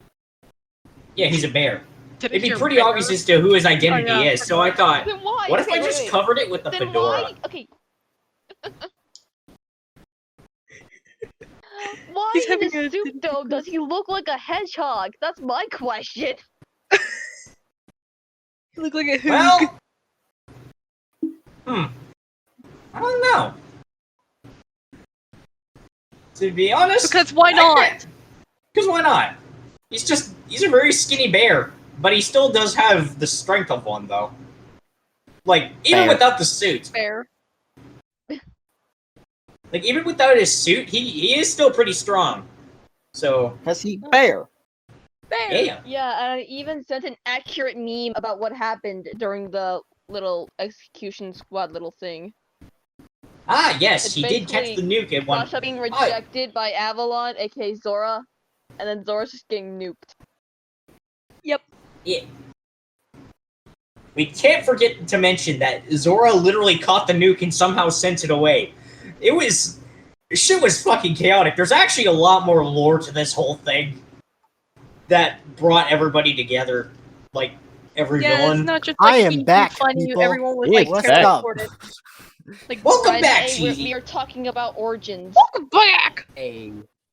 yeah, he's a bear. Did It'd be hear pretty bear? obvious as to who his identity Oh, yeah. is. So I thought, Then why? what if Okay, I just wait. covered it with the Then fedora? why? Okay. Why He's in having the a- suit though does he look like a hedgehog? That's my question. You look like a hoog. Well, I don't know. To be honest, Because why not? Because why not? He's a very skinny bear, but he still does have the strength of one, though. Like, even Bear. without the suit. Fair. Like, even without his suit, he is still pretty strong. So, Has he bear? Fair. yeah. Yeah, and I even sent an accurate meme about what happened during the little execution squad little thing. Ah, yes, It's he did catch the basically nuke at one. Sasha being rejected by Avalon, aka Zora, and then Zora's just getting nuked. Yep. Yeah. We can't forget to mention that Zora literally caught the nuke and somehow sent it away. Shit was fucking chaotic. There's actually a lot more lore to this whole thing that brought everybody together, like every Yeah, villain. it's not just I like am being back, funny. people. Everyone was Yeah, like what's teleported. Like, Welcome right- back, Today, Cheesy. we are talking about origins. Welcome back. Hey,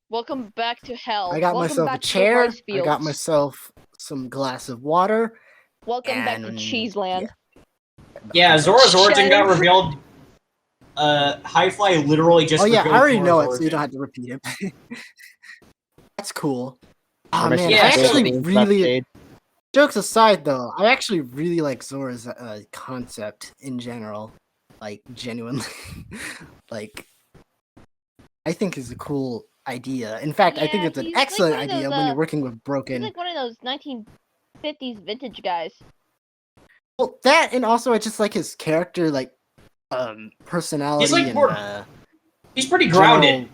Welcome back to hell. I got Welcome myself a back to the chair. rice I got fields. myself some glass of water, Welcome back to And- Cheeseland. Yeah, Zora's origin got Shen. revealed. Hi-Fi literally just Oh yeah, I revealed already Zora's know it, so origin. you don't have to repeat it. That's cool. Oh Permission man, to I spill actually beans, really. Cade. Jokes aside, though, I actually really like Zora's concept in general. Like, genuinely. Like, I think is a cool idea. In fact, I think Yeah, it's an he's like excellent one of idea those, when you're working with He's broken. like one of those 1950s vintage guys. Well, that and also I just like his character, like, personality He's like and more- He's pretty general- grounded.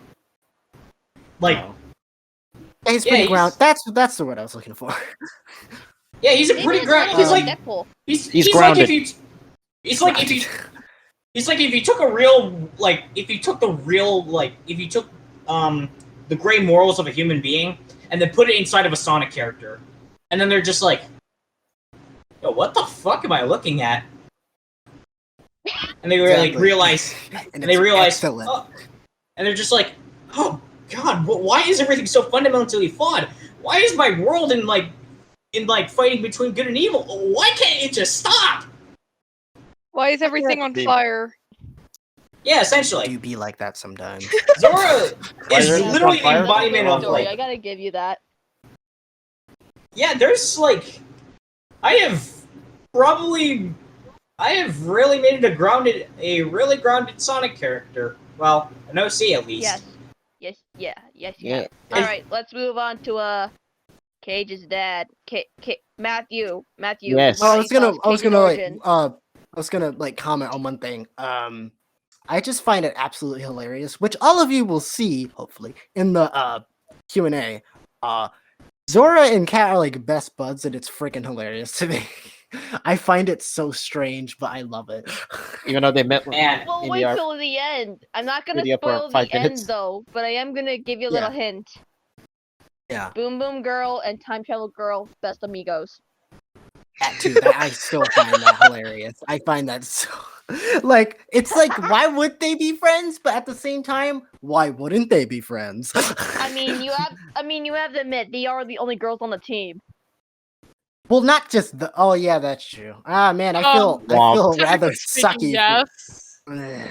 Like, Oh. Yeah, he's Yeah, pretty he's- grounded. That's the word I was looking for. yeah, he's a Maybe pretty like grounded. one He's of like Deadpool. he's like grounded. if you. He's like if you. He's like if you took a real if you took the gray morals of a human being and then put it inside of a Sonic character, and then they're just like, yo, what the fuck am I looking at? And they were like Exactly. realize, and they it's realize, excellent. oh, and they're just like, oh god, why is everything so fundamentally flawed? Why is my world in fighting between good and evil? Why can't it just stop? Why is everything on Be- fire? Yeah, essentially. Do be like that sometimes. Zora Why is is it literally on fire? the embodiment That's a of good story. like, I gotta give you that. yeah, there's like, I have really made it a really grounded Sonic character. Well, an OC at least. Yes. Yes. You Yeah. have. All right, let's move on to Cage's dad, Matthew. Yes. why Oh, do you tell us Cage's origin? I was gonna like comment on one thing. I just find it absolutely hilarious, which all of you will see hopefully in the Q&A. Zora and Kat are like best buds, and it's freaking hilarious to me. I find it so strange, but I love it. Even though they met Man, Well, in wait the art. till the end. I'm not gonna Video for spoil 5 the end minutes. though, but I am gonna give you a little hint. Yeah, Boom Boom Girl and Time Travel Girl, best amigos. that too. I still find that hilarious. I find that so like it's like why would they be friends? But at the same time, why wouldn't they be friends? I mean, you have to admit they are the only girls on the team. well, not just the. Oh yeah, that's true. Ah man, I feel Womp. rather Technically speaking, sucky. yes. Ugh.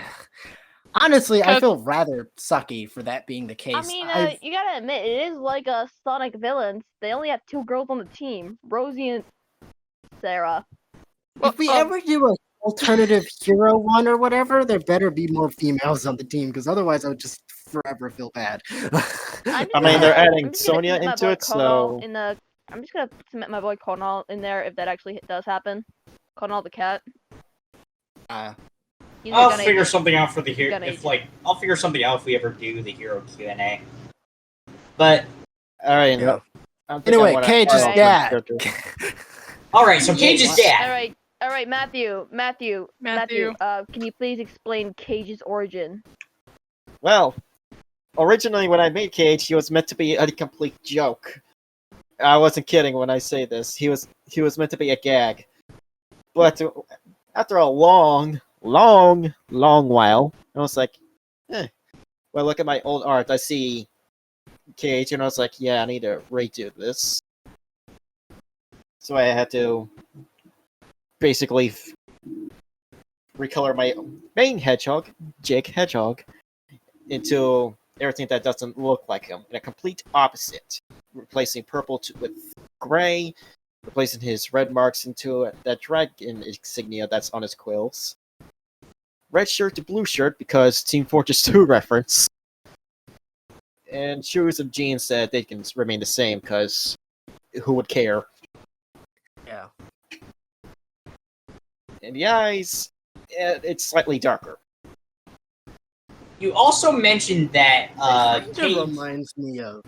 Honestly, I Because- feel rather sucky for that being the case. I mean, I've- you gotta admit it is like a Sonic Villains. They only have 2 girls on the team, Rosie and Sarah. if we ever do an alternative hero one or whatever, there better be more females on the team, because otherwise I would just forever feel bad. I mean, they're adding I'm just gonna Sonya submit my into boy it, Konal so in the. I'm just gonna submit my boy Konal in there if that actually does happen. Konal the cat. He's I'll gonna figure age. something out for the hero. Gonna If age. like, I'll figure something out if we ever do the hero Q&A. But all right. Yeah. I don't think I Anyway, wanna Cage is follow Alright. up dad. with character. all right, so Cage's dad. All right, Matthew. Can you please explain Cage's origin? Well, originally when I made Cage, he was meant to be a complete joke. I wasn't kidding when I say this. He was meant to be a gag. But after a long while, I was like, well, look at my old art. I see Cage, and I was like, yeah, I need to redo this. So I had to basically recolor my main hedgehog, Jake Hedgehog, into everything that doesn't look like him, in a complete opposite. Replacing purple with gray, replacing his red marks into that dragon insignia that's on his quills. Red shirt to blue shirt because Team Fortress 2 reference. And shoes and jeans that they can remain the same because who would care? Yeah. And the eyes, it's slightly darker. You also mentioned that It Cage. reminds me of.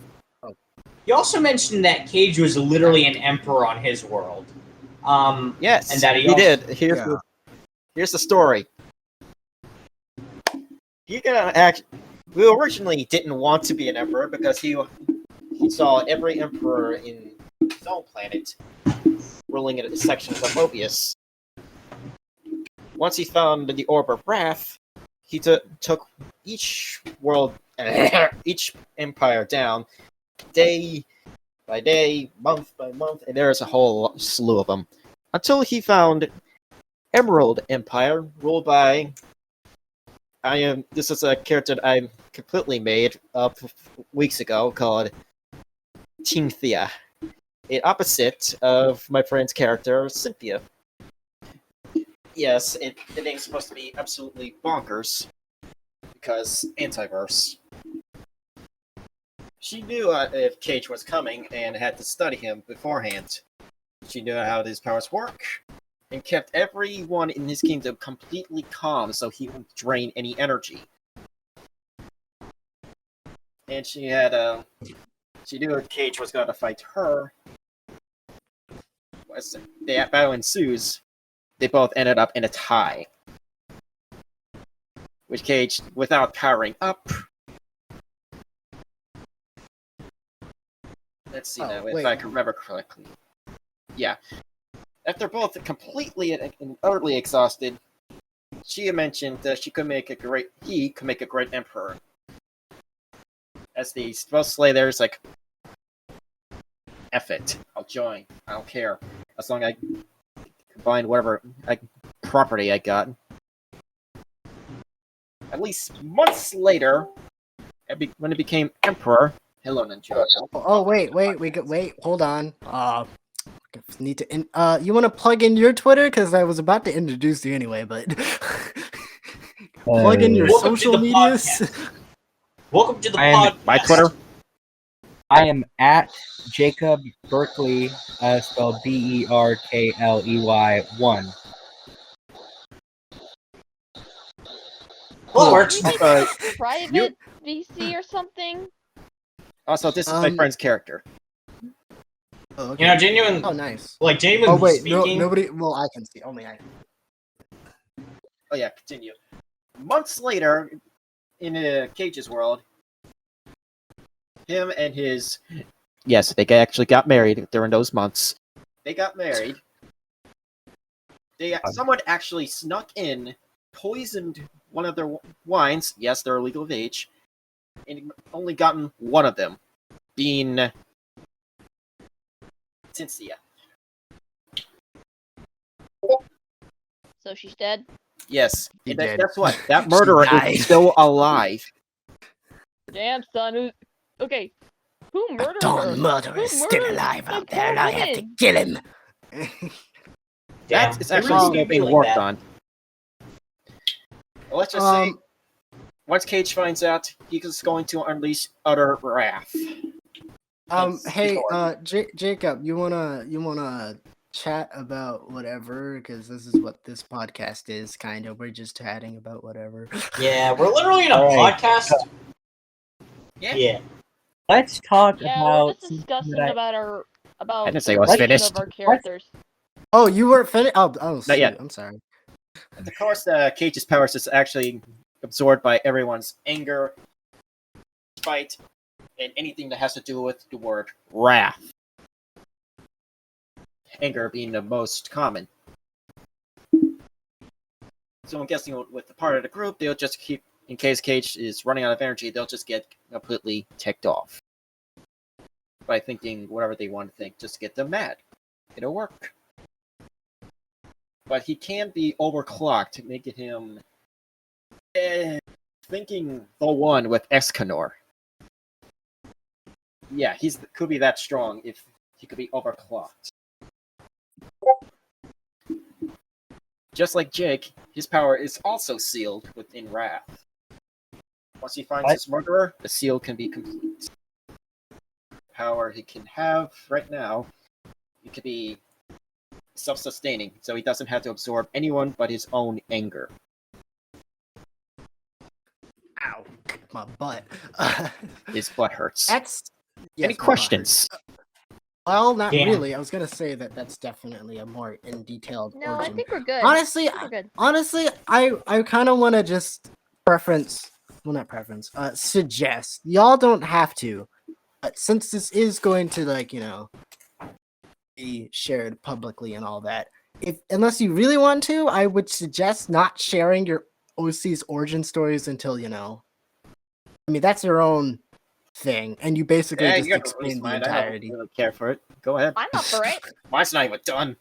You also mentioned that Cage was literally an emperor on his world. Yes, And that he he also- did. Yeah. Here's the story. He we originally didn't want to be an emperor because he saw every emperor in his own planet ruling in sections of Mobius. Once he found the Orb of Wrath, he took each world, each empire down, day by day, month by month, and there's a whole slew of them. until he found Emerald Empire, ruled by this is a character that I completely made up weeks ago called Cynthia, an opposite of my friend's character Cynthia. Yes, the name's supposed to be absolutely bonkers because antiverse. She knew if Cage was coming and had to study him beforehand. She knew how his powers work and kept everyone in his kingdom completely calm so he wouldn't drain any energy. And she knew if Cage was going to fight her. As the battle ensues, they both ended up in a tie. With Cage, without powering up. Let's see now, if I can remember correctly. Yeah. After both completely and utterly exhausted, she mentioned that he could make a great emperor. As the spell slay is like, F it, I'll join. I don't care. As long as I combine whatever property I got. At least months later, when it became emperor. Hello, Ninja. Oh wait, hold on. Need to. You want to plug in your Twitter because I was about to introduce you anyway, but plug in your Welcome social to the medias. podcast. Welcome to the I am- podcast. My Twitter. I am at Jacob Berkley, spelled Berkley 1. Well, it works. Maybe private VC or something. Also, this is my friend's character. Oh, You know, genuine. Oh, nice. Like genuinely Oh wait, speaking. nobody. Well, I can see. Only I. Oh yeah, continue. Months later, in Cage's world, him and his... Yes, they actually got married during those months. They got married. Someone actually snuck in, poisoned one of their wines. Yes, they're legal of age. And only gotten one of them, being Cynthia. So she's dead. Yes. She And did. guess what? That murderer died. is still alive. Damn, son. Okay. Who murdered her? Dawn murderer is Who still murdered alive the out there, and poor I have to woman? kill him. Damn, That is it actually really still made me being like worked that. on. Well, let's just say, once Cage finds out, he's going to unleash utter wrath. Hey, Jacob, you wanna chat about whatever? Because this is what this podcast is, kind of. We're just chatting about whatever. Yeah, we're literally in a Alright. podcast. Yeah. Yeah. Let's talk Yeah, about we're just discussing about I didn't say it the was creation finished. of our characters. Oh, you weren't finished. Oh, shoot, yet. I'm sorry. And of course, Cage's powers is actually absorbed by everyone's anger, spite, and anything that has to do with the word wrath. Anger being the most common. So I'm guessing with the part of the group, they'll just keep, in case Cage is running out of energy, they'll just get completely ticked off. By thinking whatever they want to think, just to get them mad. It'll work. But he can be overclocked, making him thinking the one with Escanor. Yeah, could be that strong if he could be overclocked. Just like Jake, his power is also sealed within Wrath. Once he finds his murderer, the seal can be complete. Power he can have right now, it could be self-sustaining, so he doesn't have to absorb anyone but his own anger. Ow, my butt. His butt hurts. That's. Yes, Any my butt questions? hurts. Well, not Yeah. really. I was gonna say that's definitely a more in detailed No, I origin. think we're good. Honestly, I think we're good. Honestly, I kind of want to just suggest. Y'all don't have to, but since this is going to be shared publicly and all that, unless you really want to, I would suggest not sharing your OC's origin stories until I mean, that's your own thing, and you basically Yeah, just you got to release explain the mine. I don't entirety. really care for it. Go ahead. I'm up for it. Mine's not even done.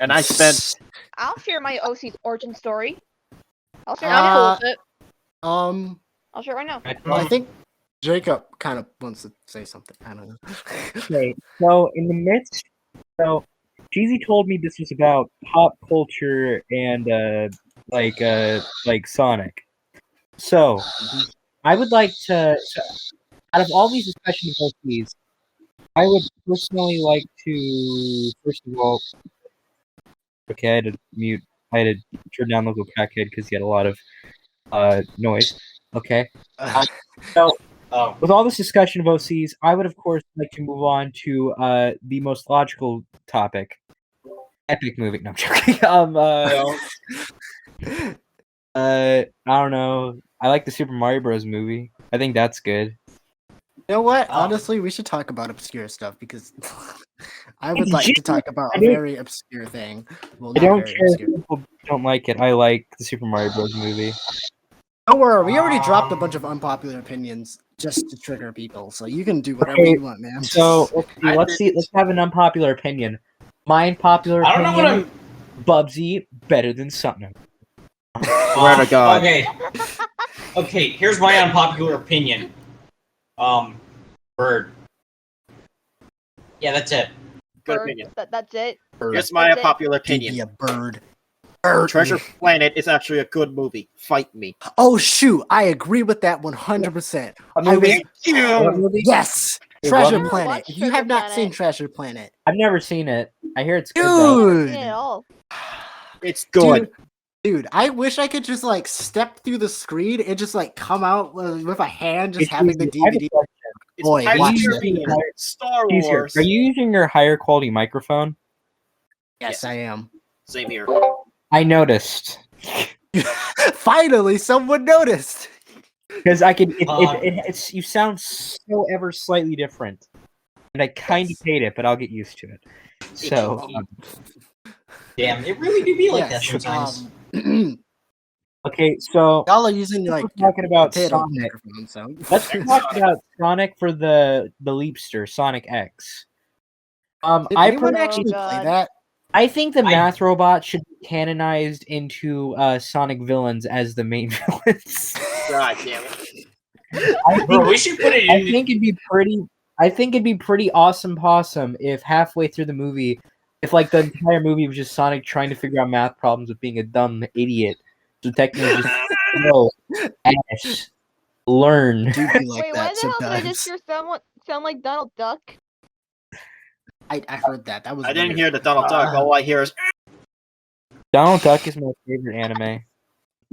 And I spent. I'll share my OC's origin story. I'll share it I'm right cool now. with it. I'll share it right now. Well, I think Jacob kind of wants to say something. I don't know. Okay, so in the midst, so Jeezy told me this was about pop culture and like Sonic. So I would like to, out of all these discussion policies, I would personally like to, first of all, okay, I had to mute, I had to turn down local crackhead because he had a lot of noise. Okay. So Oh, with all this discussion of OCs, I would of course like to move on to the most logical topic. Epic movie. No, I'm joking. I don't know. I like the Super Mario Bros. Movie. I think that's good. You know what? Oh. Honestly, we should talk about obscure stuff because I would It's like to just- talk about I a don't- very obscure thing. Well, I not don't very care if obscure. people don't like it. I like the Super Mario Bros. Movie. Don't worry, we already dropped a bunch of unpopular opinions just to trigger people, so you can do whatever Okay, you want, man. So let's see. I Let's see. Let's have an unpopular opinion. My unpopular I don't know what opinion: I'm. Bubsy better than something. Swear to God. Okay. Okay, here's my unpopular opinion. Bird. Yeah, that's it. Good Bird, opinion. That's it. Here's my That's it. unpopular Give opinion. me a bird. Bird. Treasure Planet is actually a good movie. Fight me. Oh shoot, I agree with that 100%. A I movie? was What movie? yes, Wait, Treasure what? Planet. Watch If you have Treasure not seen Planet. Treasure Planet, I've never seen it. I hear it's good though. I've never seen it dude, at all. It's good. dude, I wish I could just like step through the screen and just like come out with a hand, just It's having the easy. I have a DVD. question. It's Boy, Pirates watch of the it. Caribbean, Star Excuse here. Wars. Are you using your higher quality microphone? Yes, I am. Same here. I noticed Finally, someone noticed. because I can. Um, It's you sound so ever slightly different, and I kind of Yes. hate it, but I'll get used to it. So Damn, it really do be like Yes, that sometimes. okay, so y'all are using like we're talking about potato Sonic. microphones, so Let's talk about Sonic for the Leapster, Sonic X. Did I anyone personally, actually play God. that? I think the I- math robot should be canonized into Sonic Villains as the main villains. God damn it. I Bro, think, we should put it I in. think it'd be pretty. I think it'd be pretty awesome possum if halfway through the movie, if like the entire movie was just Sonic trying to figure out math problems with being a dumb idiot. So technically, just no, Ash, learn. Do be like Wait, why that the hell did I sometimes. just hear sound like Donald Duck? I heard that. That was. I didn't weird. hear the Donald Duck. All I hear is Donald Duck is my favorite anime.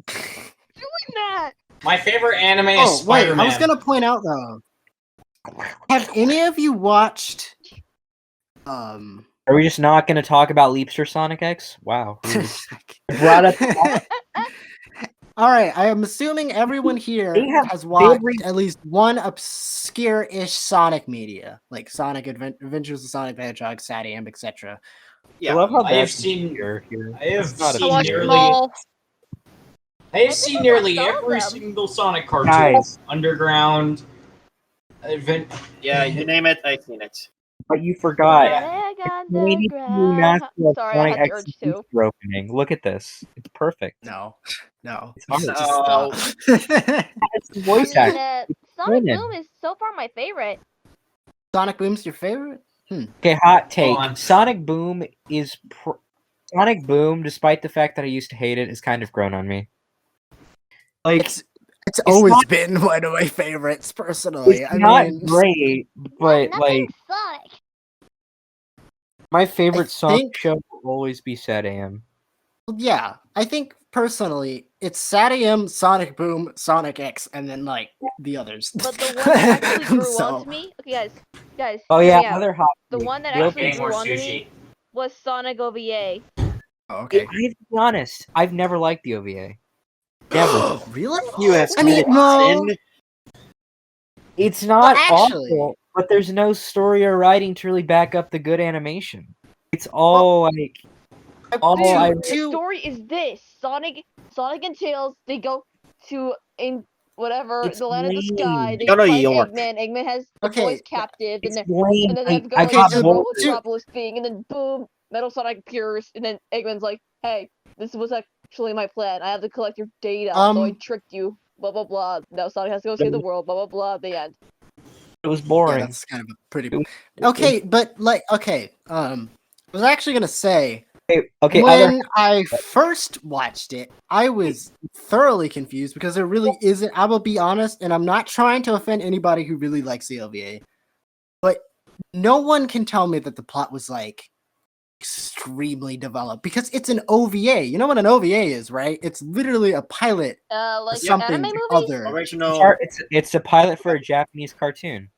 Doing that. My favorite anime is Oh wait, Spider-Man. I was gonna point out though. Have any of you watched? Are we just not going to talk about Leapster Sonic X? Wow. rude. Brought up. All right, I am assuming everyone here They have- has watched re- at least one obscure-ish Sonic media, like Sonic Adventures of Sonic the Hedgehog, Satam, etc. yeah. I love how I have that's seen- here. I have It's not a I seen watched secret. them nearly. all. I have I seen think I nearly watched all of every them. single Sonic cartoon. Guys. Underground. Advent. Yeah, you name it, I've seen it. But you forgot. Sonic Maybe Underground. master of Sorry, I Sonic had the X urge to. Leapster opening. Look at this. It's perfect. No, no, It's art. just No. stop. It's the voice I mean, acting. Sonic Conan. Boom is so far my favorite. Sonic Boom's your favorite? Okay, hot take. on. Sonic Boom is Sonic Boom, despite the fact that I used to hate it, is kind of grown on me. Like It's always not- been one of my favorites, personally. it's I not mean, great, but like Sonic. my favorite Sonic think- show will always be Sad AM. yeah, I think personally, it's Satam, Sonic Boom, Sonic X, and then like the others. But the one that actually grew So- onto me. Okay, guys. Oh hear yeah, me out. another hot. The take. one that Real actually quick. Getting more grew onto sushi. me was Sonic OVA. Oh, okay. I have to be honest. I've never liked the OVA. Never. Really? You have I mean, committed no. sin. It's not actually- awful, but there's no story or writing to really back up the good animation. It's all like all Dude, I the story is this: Sonic and Tails, they go to whatever It's the land of the lame. sky. They Go to fight York. Eggman. Eggman has the Okay, boys captive, it's and lame. then they have to go I like got the bored. Metropolis thing, and then boom, Metal Sonic appears, and then Eggman's like, "Hey, this was actually my plan. I have to collect your data, so I tricked you. Blah blah blah. Now Sonic has to go save the world. Blah blah blah." The end. It was Yeah, boring. that's kind of a pretty. Okay, but like, okay, I was actually gonna say Okay, when I first watched it, I was thoroughly confused because there really isn't. I will be honest, and I'm not trying to offend anybody who really likes the OVA, but no one can tell me that the plot was like extremely developed because it's an OVA. You know what an OVA is, right? It's literally a pilot or Like something anime movies. other. Original. It's a pilot for a Japanese cartoon.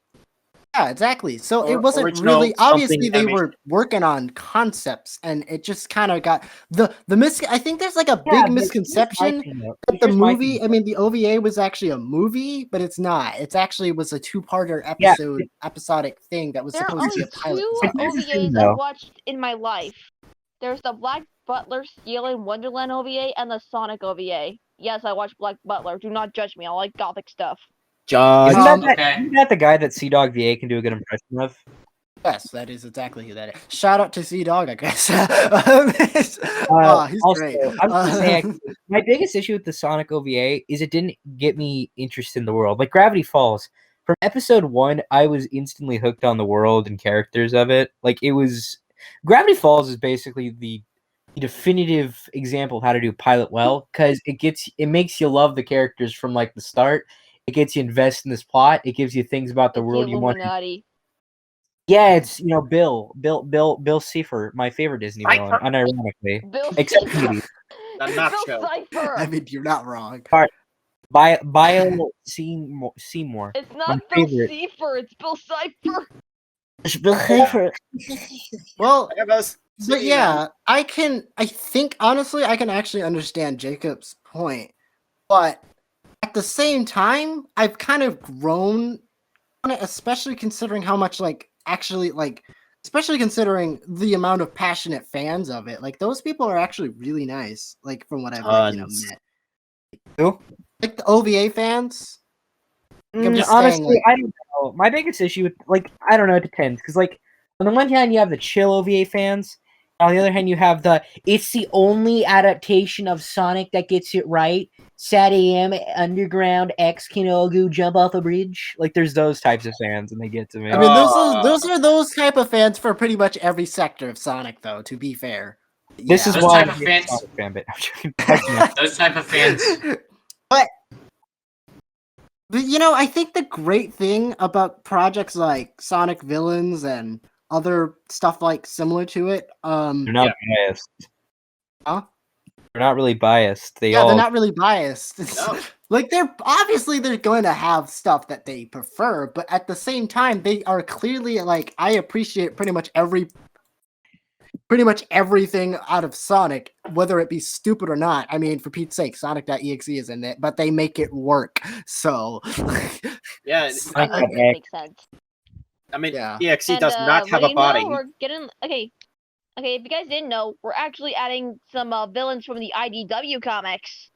Yeah, exactly. So it Or wasn't original really obviously something they animation. were working on concepts, and it just kind of got the I think there's like a Yeah, big misconception that the movie. I mean, the OVA was actually a movie, but it's not. It's actually was a two-parter Yeah. episodic thing that was There are supposed to be only a pilot. two or something. OVAs though. I've watched in my life. There's the Black Butler Stealing Wonderland OVA and the Sonic OVA. Yes, I watched Black Butler. Do not judge me. I like gothic stuff. Judge. Isn't that the guy that Sea Dog VA can do a good impression of? Yes, that is exactly who that is. Shout out to C Dog, I guess. He's Also, great. I'm gonna say, actually, my biggest issue with the Sonic OVA is it didn't get me interested in the world. Like Gravity Falls, from episode 1, I was instantly hooked on the world and characters of it. Like it was, Gravity Falls is basically the definitive example of how to do pilot well because it makes you love the characters from like the start. It gets you invested in this plot. It gives you things about the It's world the you want. Illuminati. Yeah, it's Bill Cipher, my favorite Disney villain, unironically. Bill Except Cipher. Petey. The Bill nacho. Cipher. I mean, you're not wrong. Bio Seymour. It's my not Bill favorite. Cipher. It's Bill Cipher. Bill Cipher. Well, I guess. but yeah, I think honestly, I can actually understand Jacob's point, but at the same time, I've kind of grown on it, especially considering how much especially considering the amount of passionate fans of it. Like those people are actually really nice. Like from what I've Tons. met. Who? Like the OVA fans. I'm just saying, Honestly, like- I don't know. My biggest issue with I don't know, it depends. Because on the one hand you have the chill OVA fans. On the other hand, you have it's the only adaptation of Sonic that gets it right. Sad AM, Underground, X Kinogu, jump off a bridge. Like, there's those types of fans, and they get to me. I mean, those are those type of fans for pretty much every sector of Sonic, though. To be fair, This is Those why type I'm of a fans- Sonic fan, but I'm joking. Those type of fans. but I think the great thing about projects like Sonic Villains and other stuff like similar to it, They're not biased. Huh? They're not really biased. they're not really biased. No. Like they're going to have stuff that they prefer, but at the same time, they are clearly like I appreciate pretty much everything out of Sonic, whether it be stupid or not. I mean, for Pete's sake, Sonic.exe is in it, but they make it work. So Yeah, I think that makes sense. I mean, Yeah. EXE And, does not have what do a you body. know? We're getting okay. If you guys didn't know, we're actually adding some villains from the IDW comics.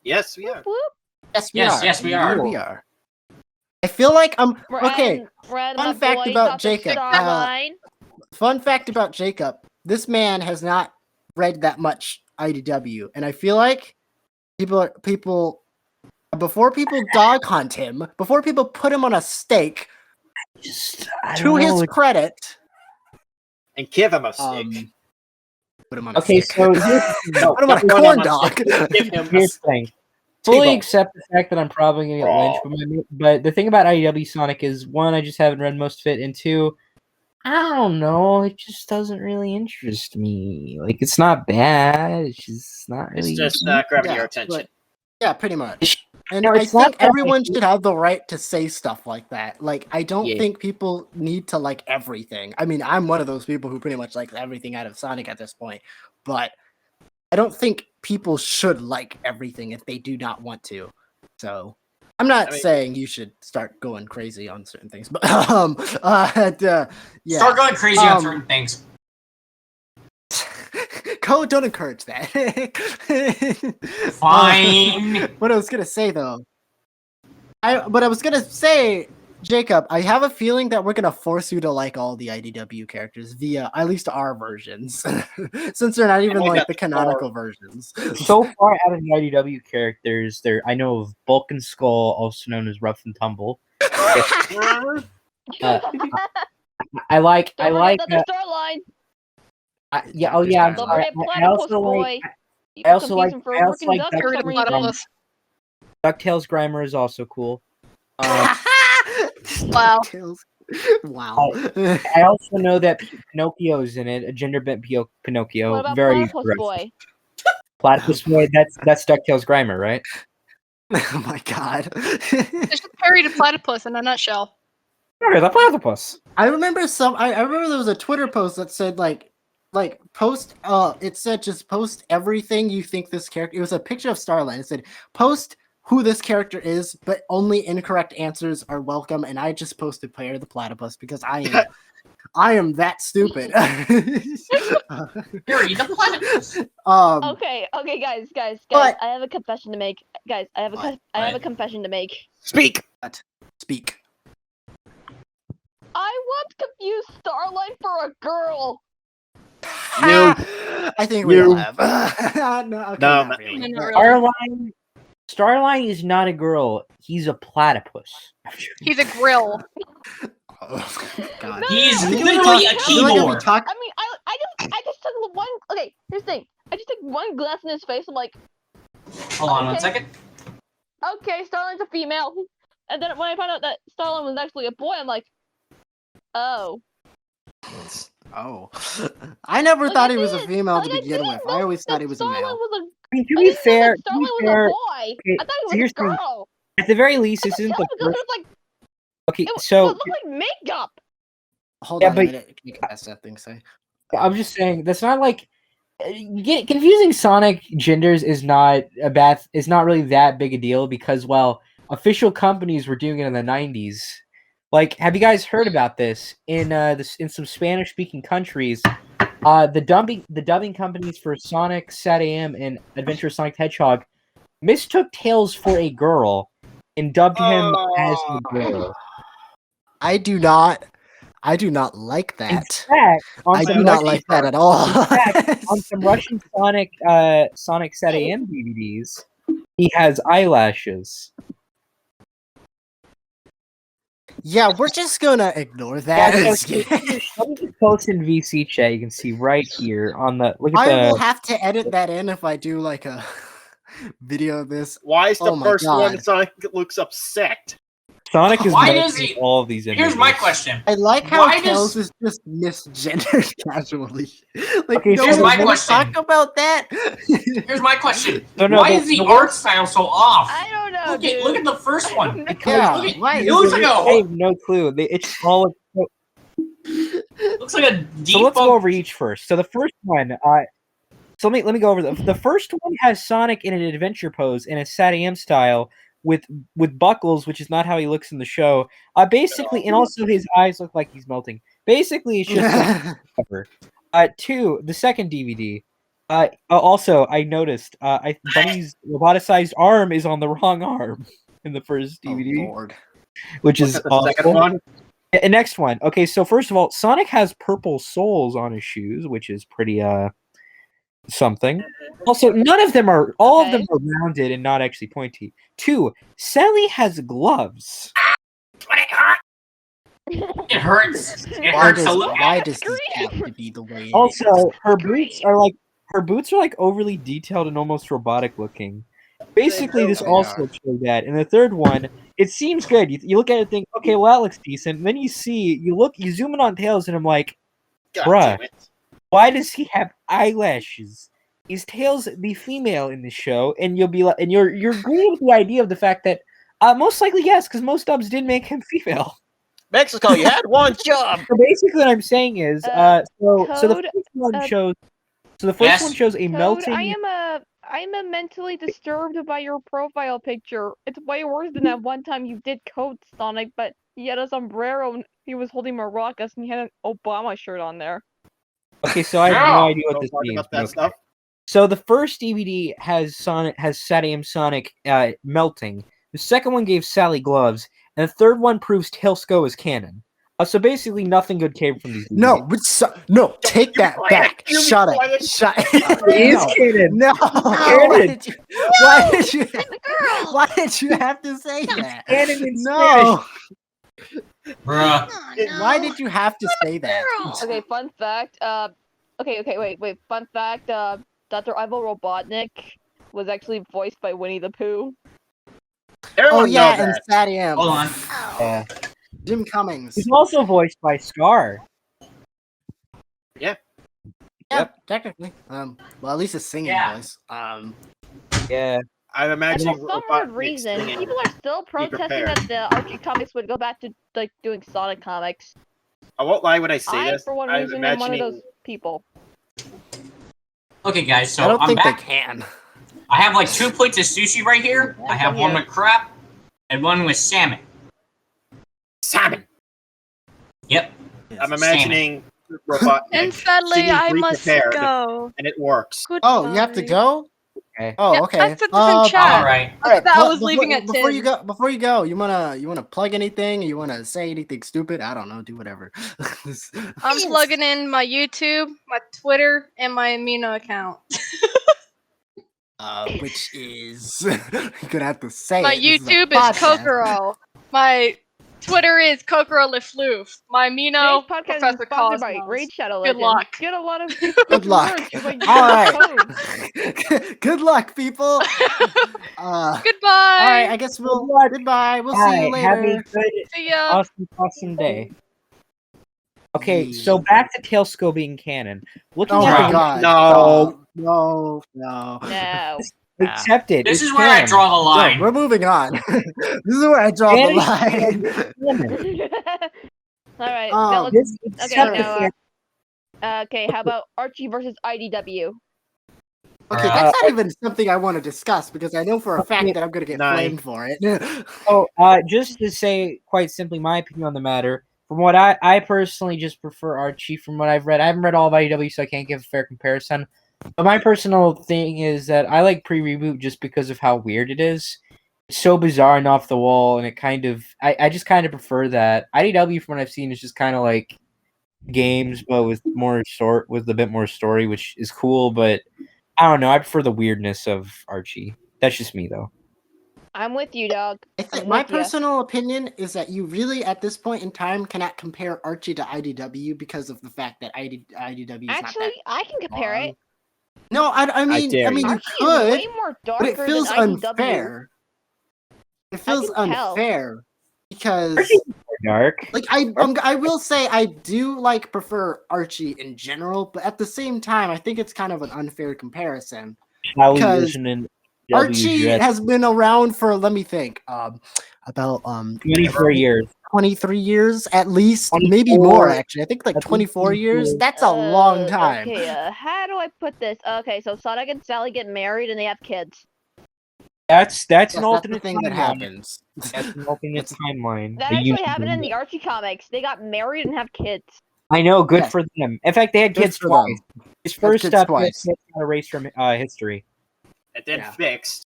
Yes, we are. Whoop, whoop. yes, we Yes, are. yes, we Indeed are. We are. I feel like I'm We're okay. adding Fun my fact boy, about Dr. Jacob, Starline. Fun fact about Jacob: this man has not read that much IDW, and I feel like people before people dog hunt him, before people put him on a stake, to his credit, And give him a stick. put him on a Okay, stick. so No, put him on a put him corn a dog. stick. Give him a here's the thing. Fully T-bone. accept the fact that I'm probably going to get lynched, but the thing about IDW Sonic is, one, I just haven't read most of it, and two, I don't know, it just doesn't really interest me. Like, it's not bad, it's just not really... It's just grabbing Yeah, your attention. but- yeah, pretty much. And No, I it's not think that I everyone hate- should have the right to say stuff like that. Like, I don't Yeah. think people need to like everything. I mean, I'm one of those people who pretty much likes everything out of Sonic at this point, but I don't think people should like everything if they do not want to. So I'm not saying you should start going crazy on certain things, but yeah. Start going crazy on certain things. Code, don't encourage that. Fine. What I was gonna say though, what I was gonna say Jacob, I have a feeling that we're gonna force you to like all the IDW characters via at least our versions, since they're not even think like the that's canonical versions. So far out of the IDW characters, I know of Bulk and Skull, also known as Rough and Tumble. Uh, I like Don't forget that there's Starline. yeah. Oh yeah. I'm Don't sorry. forget I Platypus also Boy. like People also confuse like- him for I also freaking like duck Duck for Carried some a reason. platypus. DuckTales Grimer is also cool. Wow. Wow. I also know that Pinocchio's in it, a gender bent Pinocchio. What about Very Platypus aggressive. Boy? Platypus Boy. That's DuckTales Grimer, right? Oh my god. It's just carried a platypus in a nutshell. Okay, the platypus. I remember I remember there was a Twitter post that said like post it said just post everything you think this character. It was a picture of Starline. It said post who this character is, but only incorrect answers are welcome. And I just posted Player the Platypus because I am that stupid. Harry, the platypus. Okay, guys, But- I have a confession to make. Guys, I have a confession to make. Speak. Speak. I once confused Starlight for a girl. I think we all have. No, okay, No, not really. No, not really. Starline is not a girl. He's a platypus. He's a grill. Oh, God. No, He's no, literally talk- a I feel like if we keyboard. talk- I mean, I just took one. Okay, here's the thing. I just took one glance in his face. I'm like, Hold on one Okay. second. okay, Starline's a female. And then when I found out that Starline was actually a boy, I'm like, oh. Oh, I never Like, thought I he was a didn't- female to like, I begin didn't with. know I always thought he was a Starline male. was I mean, to I be didn't know fair, that Starline was a boy. okay, I thought so he here's was a the thing. girl. at the very least, this I isn't could the tell because first. it was like Okay, it so looked like makeup. Hold Yeah, on but- a minute. Can you guess that thing say? I'm just saying that's not like confusing Sonic genders is not really that big a deal because official companies were doing it in the 90s. Like, have you guys heard about this in some Spanish speaking countries? The dubbing companies for Sonic, SatAM, and Adventure Sonic the Hedgehog mistook Tails for a girl and dubbed him as a girl. I do not like In that. fact, on I some do not Russian- like that at all. on some Russian Sonic SatAM DVDs, he has eyelashes. Yeah, we're just gonna ignore that. Yeah, so let me just post in VC chat. You can see right here on the look at I will the. have to edit that in if I do like a video of this. Why is the Oh my first one God. Sonic looks upset? Sonic is Why melting does he- all of these images. Here's my question. I like how Why Tails does- is just misgendered casually. Like, Okay, no here's one my will question. talk about that. Here's my question. No, no, Why the- is the the art style so off? I don't know, dude. Look at the first one. Yeah, Look at- why it is looks it- like I a have no clue. It's all. looks like a So let's go defunct- over each first. So the first one, so let me go over the first one has Sonic in an adventure pose in a SatAM style with buckles, which is not how he looks in the show. Basically, and also his eyes look like he's melting. Basically, it's just a cover. Two, the second DVD. Also, I noticed Bunny's roboticized arm is on the wrong arm in the first Oh, DVD, Lord. which Look is at the second awful. one. And next one. Okay, so first of all, Sonic has purple soles on his shoes, which is pretty something. Also, none of them are all of them Okay. are rounded and not actually pointy. Two, Sally has gloves. It hurts. It Why hurts does, to look why at. does this have to be the way it Also, is? her boots are like overly detailed and almost robotic looking. Basically, this They also are. showed that. And the third one, it seems good. You look at it and think, okay, well that looks decent. And then you zoom in on Tails, and I'm like, God Bruh. damn it. why does he have eyelashes? Is Tails the female in the show? And you'll be like, and you're agreeing with the idea of the fact that most likely yes, because most dubs did make him female. Mexico, you had one job. So basically, what I'm saying is, so the Code, first one uh, shows, Yes? a Toad, melting. I'm a mentally disturbed by your profile picture. It's way worse than that one time you did Code Sonic, but he had a sombrero and he was holding maracas and he had an Obama shirt on there. Okay, so I have Yeah. no idea what Don't this talk means. about that Okay. stuff. So the first DVD has SatAM Sonic melting. The second one gave Sally gloves, and the third one proves Tailsco is canon. So basically, nothing good came from these. No, no, take that back. You be Shut it. quiet. Shut It is no. canon. No. Canon. Why did you have to say that? Canon in No. Bruh. Oh, Why did you have to say that? Okay, fun fact. Wait. Fun fact. Dr. Ivo Robotnik was actually voiced by Winnie the Pooh. Everyone Oh yeah, knows and that. Sadie M. Hold on. Yeah. Jim Cummings. He's also voiced by Scar. Yeah, technically. Well, at least a singing Yeah. voice. Yeah. And I'm imagining for some weird reason, people are still protesting prepared. that the Archie comics would go back to like doing Sonic comics. I won't lie when I say I, this. for one I'm reason, am one of imagining those people. Okay, guys, so I don't I'm think back. they can. I have like 2 plates of sushi right here. I have one with crab and one with salmon. salmon. Yep. I'm imagining Robotnik And sadly, singing I Be must Prepared, go. and it works. Goodbye. Oh, you have to go? Okay. Oh, Yeah, okay. I put this in chat. All right. All right, That pl- was leaving at before 10. you go, you wanna plug anything? You wanna say anything stupid? I don't know. Do whatever. I'm plugging in my YouTube, my Twitter, and my Amino account. Which is you're gonna have to say My it. This is a YouTube is podcast. Kokoro. My Twitter is Kokoro Lefloof. My Amino, Today's podcast is Professor sponsored by Cosmos. Raid Shadow Good Legends. luck. Get a lot of Good luck. merch by All using right. code. Good luck, people. All Goodbye. right. I guess we'll Good luck. goodbye. We'll see you Alright, have a later. good, See ya. awesome day. Okay, Yeah. so back to Tailsco being canon. Looking Oh at my the god. No. No. No. accept it. This it's is where I canon. draw the No, line. we're moving on. This is where I draw Canon the is line. canon. Alright, Um, now let's This Okay, accept the now, canon. okay, how about Archie versus IDW? Okay, that's not even something I want to discuss because I know for a fact that I'm gonna get Nine. flamed for it. Oh, just to say quite simply my opinion on the matter, from what I personally just prefer Archie from what I've read. I haven't read all of IDW, so I can't give a fair comparison. But my personal thing is that I like pre-reboot just because of how weird it is. It's so bizarre and off the wall, and it kind of I just kind of prefer that. IDW from what I've seen is just kind of like games, but with a bit more story, which is cool, but I don't know. I prefer the weirdness of Archie. That's just me, though. I'm with you, dog. I think I'm my with ya. personal opinion is that you really, at this point in time, cannot compare Archie to IDW because of the fact that IDW is Actually, not I can that compare long. it. No, I mean, dare you. you Archie is could, way more but darker it feels than IDW. unfair. It feels can tell. unfair because, Archie's more dark. like, I will say I do prefer Archie in general, but at the same time, I think it's kind of an unfair comparison. How we because listen in Archie WGS has been around for, let me think, about 24 years. 23 years at least, 24 maybe more actually. I think like at least 24 years. 24. That's a long time. Okay, how do I put this? Okay, so Sonic and Sally get married and they have kids. That's Yes, an that's the alternate thing that timeline. happens. That's an alternate timeline. That The actually universe. happened in the Archie comics. They got married and have kids. I know, good Yes. for them. In fact, they had Good kids for twice. them. His Had first kids step twice. was erased from history. And then Yeah. fixed.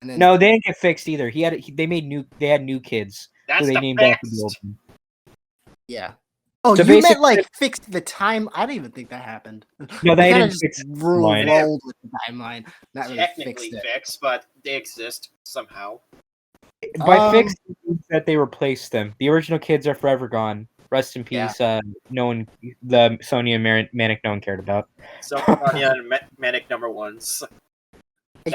And then, No, they didn't get fixed either. They had new kids, That's so they the named after the fixed. old one. yeah. Oh, So you meant basically- like fixed the time? I didn't even think that happened. No, they kinda didn't just fix the rolled timeline. with the timeline. Not really Technically fixed it. fixed, but they exist somehow. By fixed, it means that they replaced them. The original kids are forever gone. Rest in Yeah. peace. No one, the Sonya and Manic, no one cared about. So Sonya and Manic number ones. I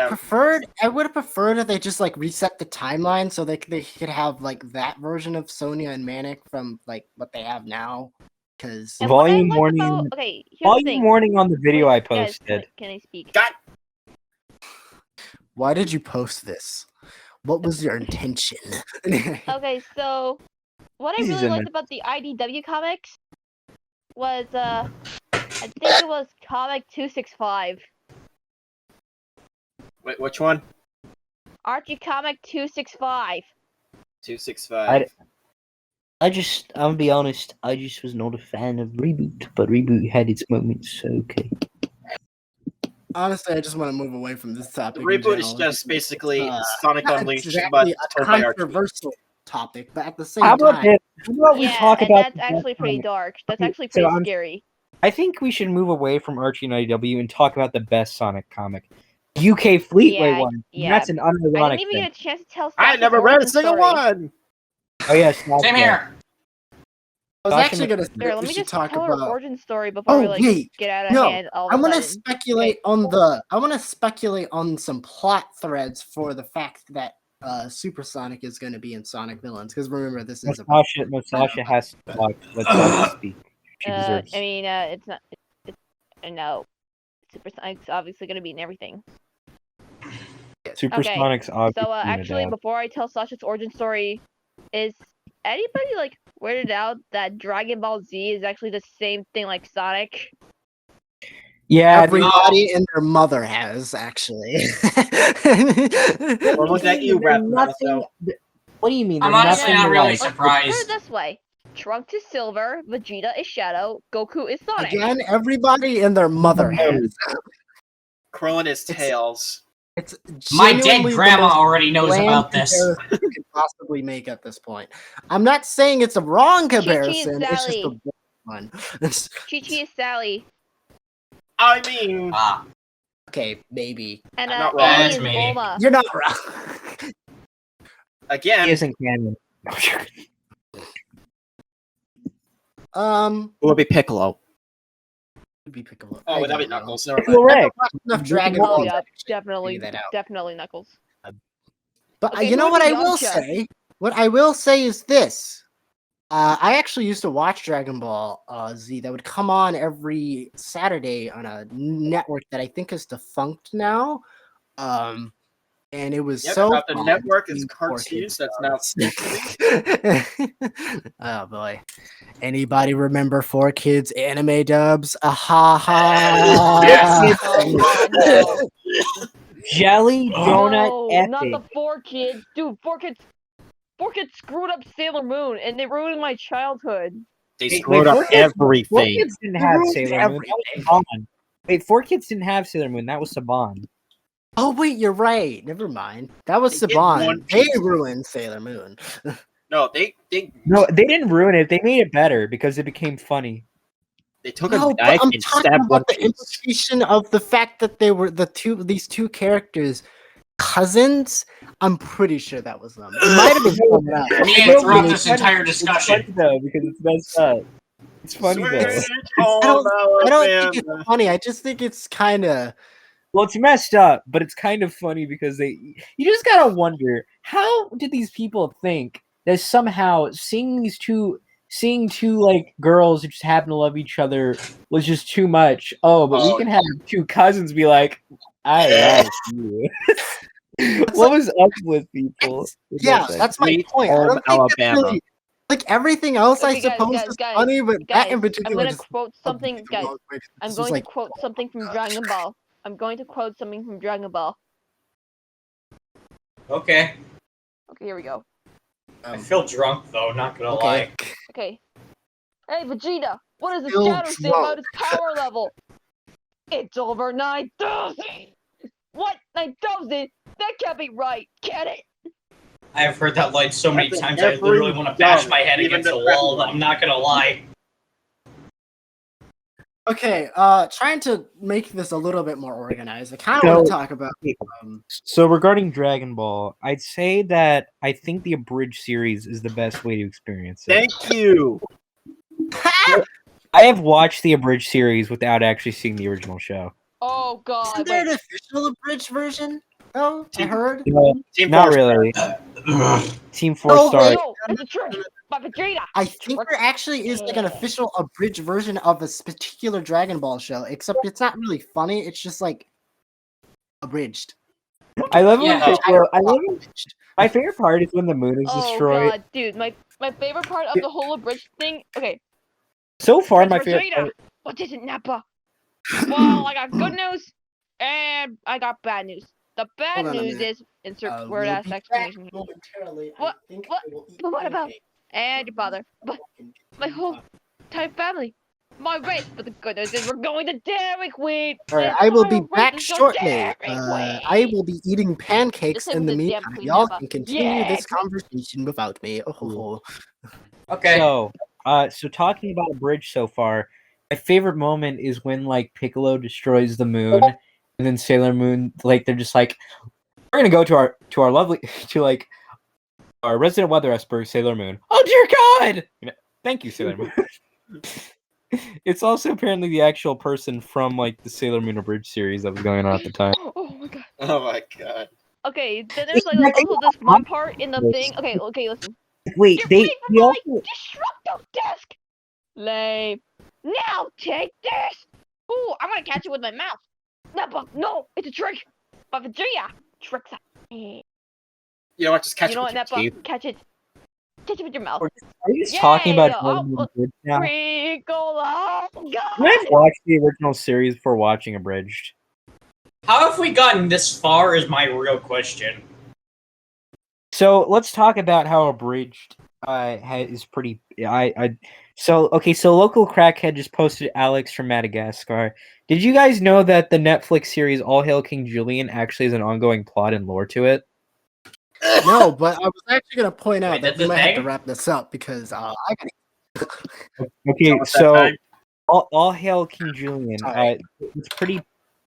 would have preferred if they just like reset the timeline so they could have like that version of Sonya and Manic from like what they have now. Because And what I Volume like warning. about- okay, here's the Volume thing. warning on the video Wait, I guys, posted. can I speak? God, why did you post this? What was your intention? Okay, so what I Easy, really Zinman. liked about the IDW comics was I think it was comic 265. wait, which one? Archie comic 265. 265. I'm gonna be honest, I just was not a fan of Reboot, but Reboot had its moments, so okay. Honestly, I just want to move away from this topic. in Reboot is general. just basically Uh, Sonic not Unleashed, exactly but a told by Archie. controversial topic, but at the same How about time, this? How about we Yeah, talk and about that's the actually best pretty Sonic? dark. That's Okay, actually so pretty scary. I think we should move away from Archie and IW and talk about the best Sonic comic, UK Fleetway Yeah, one. And yeah. that's an I unironic didn't even thing. get a chance to tell I Sasha's never read a origin single story. one. Oh yes, Same here. I was Sasha actually gonna say Here, let we me should just talk tell her about. origin story before we Oh like wait, get out of no, hand all I of a want to sudden. speculate on the. I want to speculate on some plot threads for the fact that Supersonic is going to be in Sonic Villains, because remember this is about. Sasha has to talk. Let Sasha speak. She deserves. I mean, it's not. No, Supersonic's obviously gonna be in everything. Supersonic's obviously. So actually, before I tell Sasha's origin story, is anybody like weirded out that Dragon Ball Z is actually the same thing like Sonic? Yeah, Everybody and their mother has actually. Or look at you, Rap nothing. What do you mean? I'm There's honestly nothing not really like- Put it surprised. this way: Trunks is Silver, Vegeta is Shadow, Goku is Sonic. Again, everybody and their mother has. Krillin is Tails. It's My dead genuinely the grandma most already knows bland about this. comparison you could possibly make at this point. I'm not saying it's a wrong Chi-Chi and comparison. It's just a Sally. bad one. Chi-Chi is Sally, I mean, Ah, Okay, maybe and Not wrong. Amy That's is me. Bulma. you're not wrong. again, He isn't canon. who would be Piccolo? It'd be Piccolo. Oh, I would that be don't know. Knuckles? Never Piccolo mind. Rex. Enough Dragon Oh Ball yeah, to actually definitely, figure that out. definitely Knuckles. But Okay, you know who what would I be will Yamcha? say? What I will say is this. I actually used to watch Dragon Ball Z that would come on every Saturday on a network that I think is defunct now. And it was Yep, so the fun network seeing is poor cartoons. kids That's now. Oh boy. Anybody remember 4Kids anime dubs? Ha ha. Yes. Oh god, no. Jelly Donut No, not Epic. the 4 Kids. Dude, 4 Kids screwed up Sailor Moon and they ruined my childhood. They Wait, screwed up 4Kids Four everything. Kids didn't have ruined Sailor Moon. That was Saban. Wait, 4 Kids didn't have Sailor Moon. That was Saban. Oh wait, you're right. Never mind. That was They did Saban. One They Piece. ruined Sailor Moon. No, they No, they didn't ruin it. They made it better because it became funny. took No, a but knife I'm and talking stabbed One about the Piece. implication of the fact that they were these two characters cousins. I'm pretty sure that was them. It might have been someone else. Me I and know, throughout but this it's funny- entire it's discussion. funny though because it's messed up. It's funny though. Sweet I home don't think Alabama. it's funny. I just think it's kind of. Well, it's messed up, but it's kind of funny because you just gotta wonder how did these people think that somehow seeing two like girls who just happen to love each other was just too much. Oh, but we can have two cousins be like, I love you. What was up with people? Yeah, that's my Sweet point. I home don't think that's Alabama. really like everything else. I Okay, guys, suppose guys, is guys, funny, but that in guys, particular I'm gonna just quote rubbed me something, the guys. wrong way. I'm This was going like, to quote something from Dragon Ball. I'm going to quote something from Dragon Ball. Okay. Okay, here we go. I feel drunk though, not gonna okay. lie. Okay. Hey, Vegeta, what does the Still shadow say drunk. about his power level? It's over 9,000! What? 9,000? That can't be right, can it? I have heard that line so many That's times I every literally want to bash dumb, my head even against the a wall. crap I'm not gonna lie. Okay, trying to make this a little bit more organized. I kind of So- want to talk about. So regarding Dragon Ball, I'd say that I think the abridged series is the best way to experience it. Thank you. I have watched the abridged series without actually seeing the original show. Oh god, Isn't there wait. an official abridged version? Oh, I Team- heard. Team Not Force. really. Team 4 Oh, Star. wait. No, it's a trick! By Vegeta! I think there actually is like an official abridged version of a particular Dragon Ball show, except it's not really funny. It's just like abridged. I love when Yeah. I love when, my favorite part is when the moon is Oh destroyed. god, dude, my favorite part of the whole abridged thing. Okay, So far, my Prince favorite. Vegeta! Part, What is it, Nappa? Well, I got good news and I got bad news. The bad Hold on a news minute. is insert We'll word ass be back exclamation here. momentarily. I What? think What? I will eat But what about- pancakes. And your father. But my whole entire family. my race, but the good news is we're going to Dairy Queen. All right, The I will be entire back race is going shortly. Dairy I Queen. will be eating pancakes say in with the the damn meantime. queen Y'all never. can continue this Yeah. conversation without me. Oh, Okay. So talking about a bridge so far, my favorite moment is when like Piccolo destroys the moon, and then Sailor Moon, like they're just like, we're gonna go to our lovely to like our resident weather expert, Sailor Moon. Oh dear God! Thank you, Sailor Moon. It's also apparently the actual person from like the Sailor Moon Abridged series that was going on at the time. Oh my god. Oh my god. Okay, then there's like Yeah, also this one part in the thing. Okay, listen. Wait, You're they waiting for my also destructo disc. Lame. Now take this. Ooh, I'm gonna catch it with my mouth. No, it's a trick. But Vegeta tricks it. You know what? Just catch You know it what, with your Neppa? teeth. Catch it. Catch it with your mouth. are you just talking about Yay! Sailor Moon Abridged now? Piccolo! Did I watch the original series before watching Abridged? How have we gotten this far? Is my real question. So let's talk about how Abridged is pretty. So local crackhead just posted Alex from Madagascar. Did you guys know that the Netflix series All Hail King Julian actually has an ongoing plot and lore to it? no, but I was actually gonna point out Wait, that that's we a might have to thing? wrap this up because I gotta. Okay, It's so that time. All Hail King Julian. Sorry. What's pretty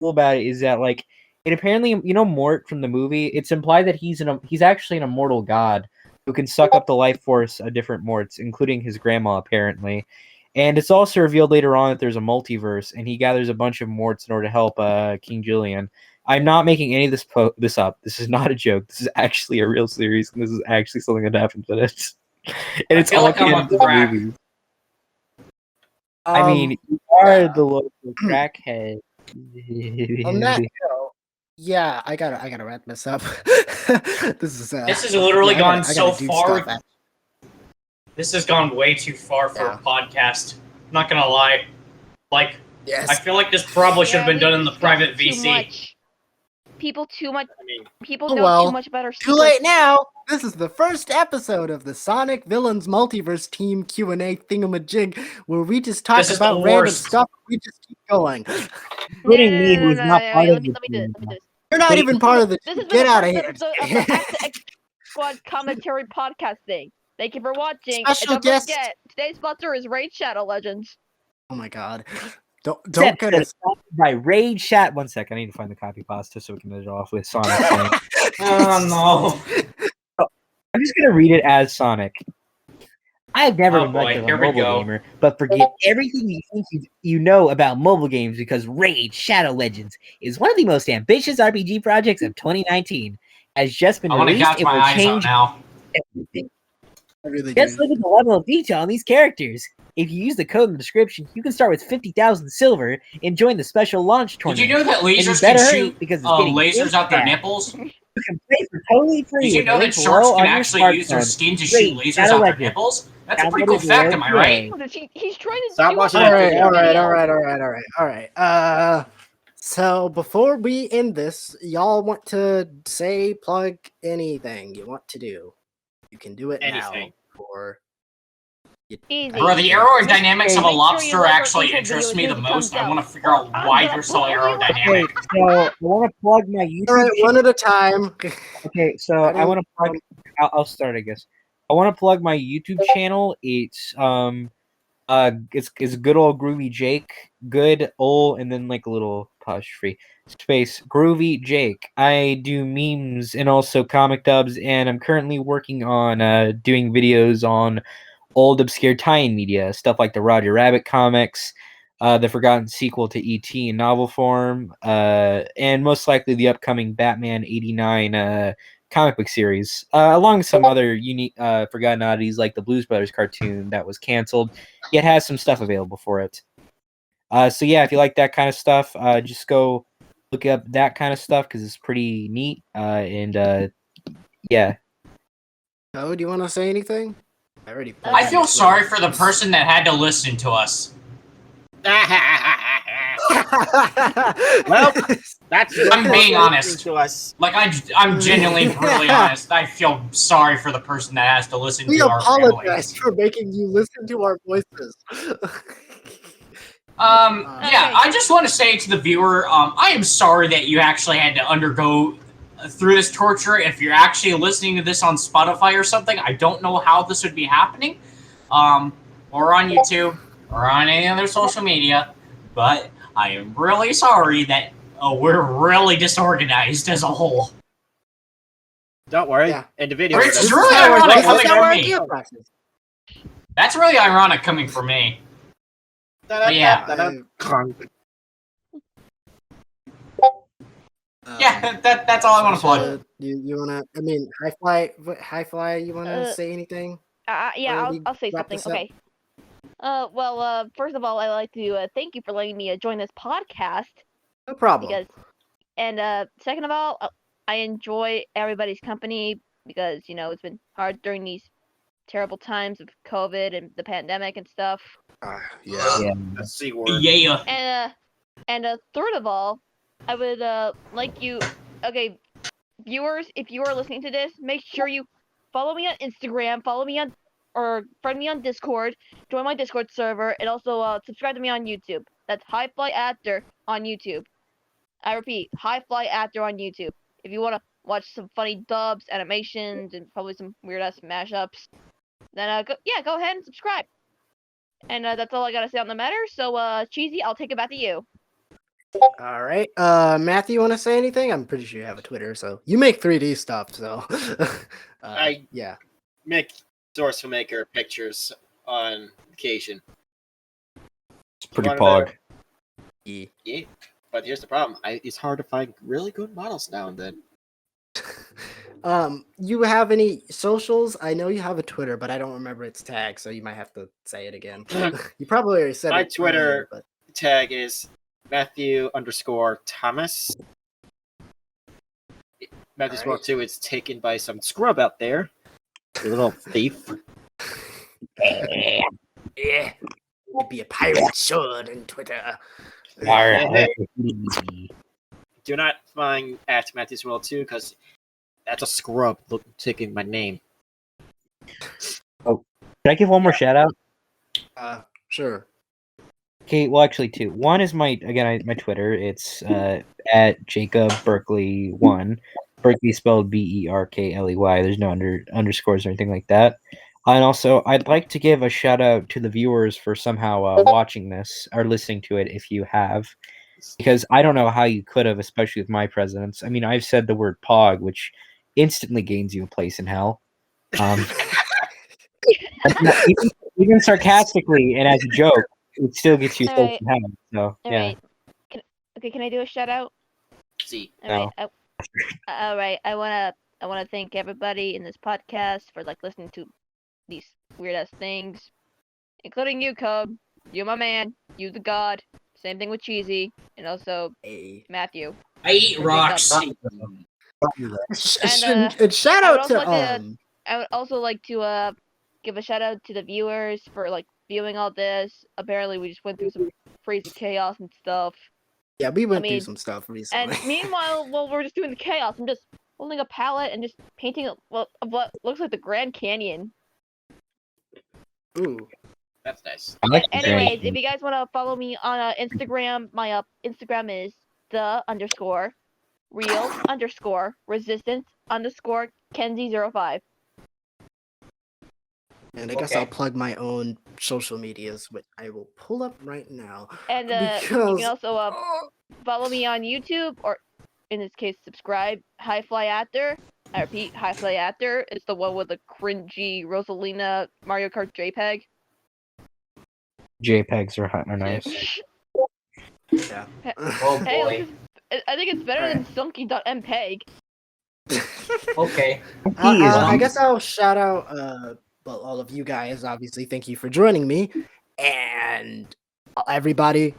cool about it is that like it apparently, you know, Mort from the movie. It's implied that he's actually an immortal god who can suck up the life force of different Morts, including his grandma apparently. And it's also revealed later on that there's a multiverse, and he gathers a bunch of Morts in order to help King Julian. I'm not making any of this up. This is not a joke. This is actually a real series, and this is actually something that happens in it. And I it's feel all like I'm on canon to the crack. movie. I mean, you are the local crackhead. On that note, yeah, I gotta wrap this up. This This has literally I gone gotta so do far. stuff. This has gone way too far for Yeah. a podcast. Not gonna lie. Like, Yes. I feel like this probably should have been we done in the discussed private too VC. much. People I mean, know well, too much about our Too secrets. late now. This is the first episode of the Sonic Villains Multiverse Team Q&A thingamajig, where we just talk This is the about random worst. stuff. We just keep going. Including me, who's not part Let of me the do this. team. Let me do this. You're not Wait, even part of the This team. has been Get the out of first here. episode of the Act X Squad Commentary Podcast thing. Thank you for watching. And Special don't guest. forget, today's sponsor is Raid Shadow Legends. Oh my god. Don't This get episode us. is sponsored by Raid Chat. 1 second, I need to find the copy pasta so we can end it off with Sonic saying. Oh no. I'm just gonna read it as Sonic. I've never Oh been much boy, of a here we mobile go. gamer, but forget everything you think you know about mobile games because Raid Shadow Legends is one of the most ambitious RPG projects of 2019. Has just been I want to released. gouge It my will eyes out change now. everything. I really Just do. look at the level of detail on these characters. If you use the code in the description, you can start with 50,000 silver and join the special launch Did tournament. you know that And you lasers better can hurry shoot because it's getting lasers out their fast. nipples? You can play for totally free. Did you with a know link that sharks below can on your actually use their smartphone. skin to Raid shoot lasers Shadow out their Legends. nipples? That's a pretty Download cool it fact, below am I right? today. He's trying to Stop do watching a that Alright, video. alright. So before we end this, y'all want to say, plug anything you want to do. You can do it Anything. now. Or Easy. Bro, the aerodynamics of a Make sure you lobster like our actually intro interests video me as the soon as it most. comes I want out. to figure out I'm why gonna they're so blow you up. Okay, aerodynamic. so I want to plug my YouTube. alright, one at a time. Okay, so I want to plug. I'll start, I guess. I want to plug my YouTube channel. It's it's Good Ol Groovy Jake. Good Ol, and then like a little apostrophe space Groovy Jake. I do memes and also comic dubs, and I'm currently working on doing videos on old obscure tie-in media, stuff like the Roger Rabbit comics, the forgotten sequel to E.T. in novel form, and most likely the upcoming Batman '89 comic book series, along with some other unique forgotten oddities like the Blues Brothers cartoon that was canceled, yet has some stuff available for it. So yeah, if you like that kind of stuff, just go look up that kind of stuff because it's pretty neat. And yeah. Oh, do you want to say anything? I already. I feel sorry for the person that had to listen to us. Well, that's I'm being honest. to us. Like, I'm genuinely brutally honest. I feel sorry for the person that has to listen We to our apologize families. for making you listen to our voices. Yeah, I just want to say to the viewer, I am sorry that you actually had to undergo through this torture. If you're actually listening to this on Spotify or something, I don't know how this would be happening, or on YouTube, or on any other social media, but I am really sorry that we're really disorganized as a whole. Don't worry. Yeah. In the video, Which This is is really how ironic this is coming how from our me. idea process. That's really ironic coming from me. But yeah. Yeah, that's all I want to plug. You wanna? I mean, high fly. You wanna say anything? Yeah, Or we I'll say wrap something. this up? Okay. Well, first of all, I'd like to thank you for letting me join this podcast. No problem. Second of all, I enjoy everybody's company because it's been hard during these terrible times of COVID and the pandemic and stuff. Yeah. That's C word. Yeah. And third of all, I would like you. Okay, viewers, if you are listening to this, make sure you follow me on Instagram, or friend me on Discord, join my Discord server, and also subscribe to me on YouTube. That's High Fly Actor on YouTube. I repeat, High Fly Actor on YouTube. If you want to watch some funny dubs, animations, and probably some weird ass mashups, then go ahead and subscribe. And that's all I gotta say on the matter. So Cheesy, I'll take it back to you. All right. Matthew, you want to say anything? I'm pretty sure you have a Twitter, so you make 3D stuff. So, yeah. Make source filmmaker pictures on occasion. It's pretty One of pog. Yeah, but here's the problem. It's hard to find really good models now and then. You have any socials? I know you have a Twitter, but I don't remember its tag, so you might have to say it again. You probably already said My it. Twitter earlier, but... tag is Matthew_Thomas. Matthew's World 2 is taken by some scrub out there. A little thief. Yeah. You'd be a pirate sword in Twitter. Do not find at Matthew's World 2 because that's a scrub taking my name. Can I give one more shout out? Sure. Okay, well, actually, two. One is my Twitter. It's at Jacob Berkley 1. Berkley spelled Berkley. There's no underscores or anything like that. And also, I'd like to give a shout out to the viewers for somehow watching this or listening to it if you have, because I don't know how you could have, especially with my presence. I mean, I've said the word "pog," which instantly gains you a place in hell. Even sarcastically and as a joke, it still gets you a place in hell. So yeah. Can I do a shout out? See. All right. I wanna thank everybody in this podcast for listening to these weird ass things, including you, Code. You're my man. You the god. Same thing with Cheesy, and also Matthew. I eat rocks. And shout out to I would also like to give a shout out to the viewers for viewing all this. Apparently, we just went through some crazy chaos and stuff. Yeah, we went through some stuff recently. And meanwhile, while we're just doing the chaos, I'm just holding a palette and just painting what looks like the Grand Canyon. Ooh, that's nice. Anyways, if you guys want to follow me on Instagram, my Instagram is the_real_resistance_Kenzie05. And I guess I'll plug my own social medias, which I will pull up right now. And you can also follow me on YouTube, or in this case, subscribe. High Fly Actor. I repeat, High Fly Actor is the one with the cringy Rosalina Mario Kart JPEG. JPEGs are nice. Yeah. Oh boy. I think it's better than Sunky.mpeg. Okay. I guess I'll shout out all of you guys. Obviously, thank you for joining me, and everybody.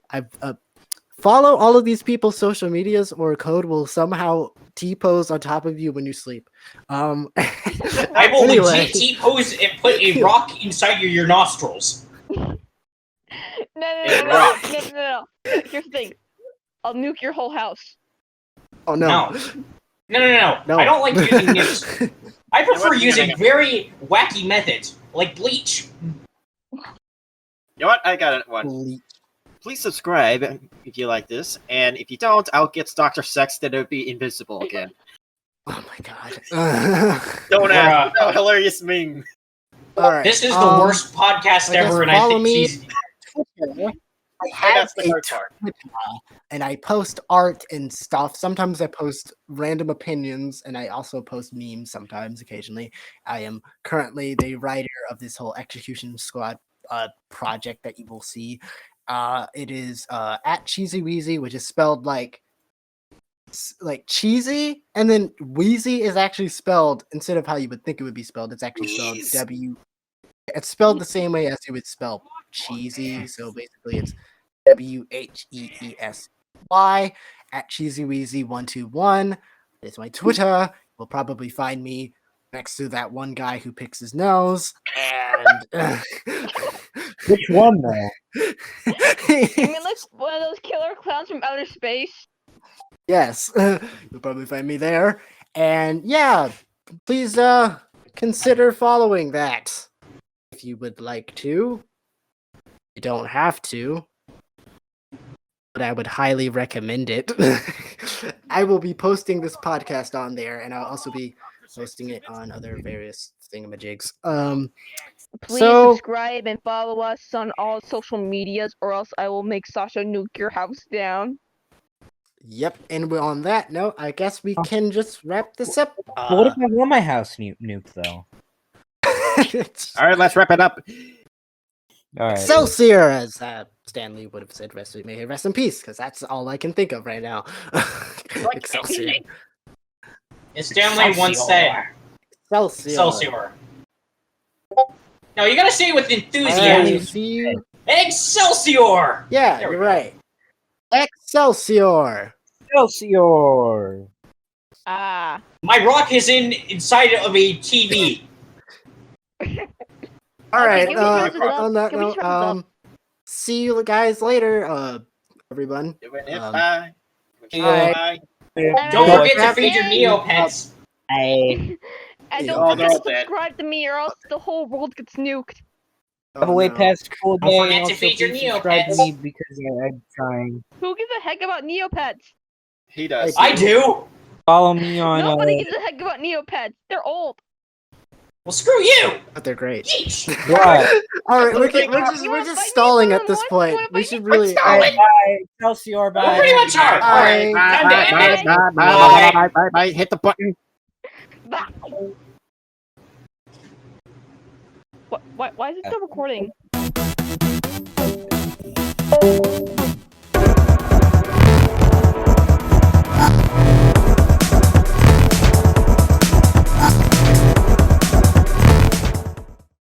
Follow all of these people's social medias, or Code will somehow T-pose on top of you when you sleep. I will legit T-pose and put a rock inside your nostrils. No. Here's the thing. I'll nuke your whole house. Oh no. No. I don't like using nukes. I prefer using very wacky methods, like bleach. You know what? I got it one. Bleach. please subscribe if you like this, and if you don't, I'll get Dr. Sex that it'll be invisible again. Oh my god. Don't ask. Bruh. No, hilarious meme. All right. This is the worst podcast I guess ever, and I follow think me. she's. Twitter. I And have that's the a hard part. Twitter, and I post art and stuff. Sometimes I post random opinions, and I also post memes sometimes, occasionally. I am currently the writer of this whole Execution Squad project that you will see. It is at Cheesy Wheezy, which is spelled like cheesy, and then Wheezy is actually spelled instead of how you would think it would be spelled. It's actually spelled Wheeze. W. It's spelled the same way as you would spell cheesy. So basically, it's WHEESY at CheesyWheezy121. It's my Twitter. You'll probably find me next to that one guy who picks his nose. And Which one though? You mean like one of those killer clowns from outer space? Yes, you'll probably find me there. And yeah, please consider following that if you would like to. You don't have to, but I would highly recommend it. I will be posting this podcast on there, and I'll also be posting it on other various thingamajigs. Please So- subscribe and follow us on all social medias, or else I will make Sasha nuke your house down. Yep, and on that note, I guess we can just wrap this up. What if I want my house nuked though? All right, let's wrap it up. All right. Excelsior, as Stanley would have said, may he rest in peace, because that's all I can think of right now. Excelsior. As Stanley once said, Excelsior. Excelsior. No, you gotta say it with Alright, enthusiasm. see you. Excelsior! Yeah, There we you're go. right. Excelsior. Excelsior! Ah. My rock is inside of a TV. All right. can we wrap this up? On that Can we note, just wrap this up? see you guys later, everyone. Bye. Bye. Bye. Don't Yeah. forget to feed your Neopets. And Yeah. don't Oh, forget they're to all dead. subscribe to me, or else the whole world gets nuked. Have a way past cool Don't day. forget and to also feed your please subscribe to Neopets. me because I'm trying. Who gives a heck about Neopets? He does. I do. Follow me on. Nobody gives a heck about Neopets. They're old. Well, screw you. But they're great. Yeesh. What? All right, we're You wanna just fight me stalling one at this on one? point. You wanna We fight should me? really. Stalling. Bye. Excelsior. We're Bye. pretty much are. Bye. Alright, time to end it. Bye. Hit the button. Bah. Why is it still recording?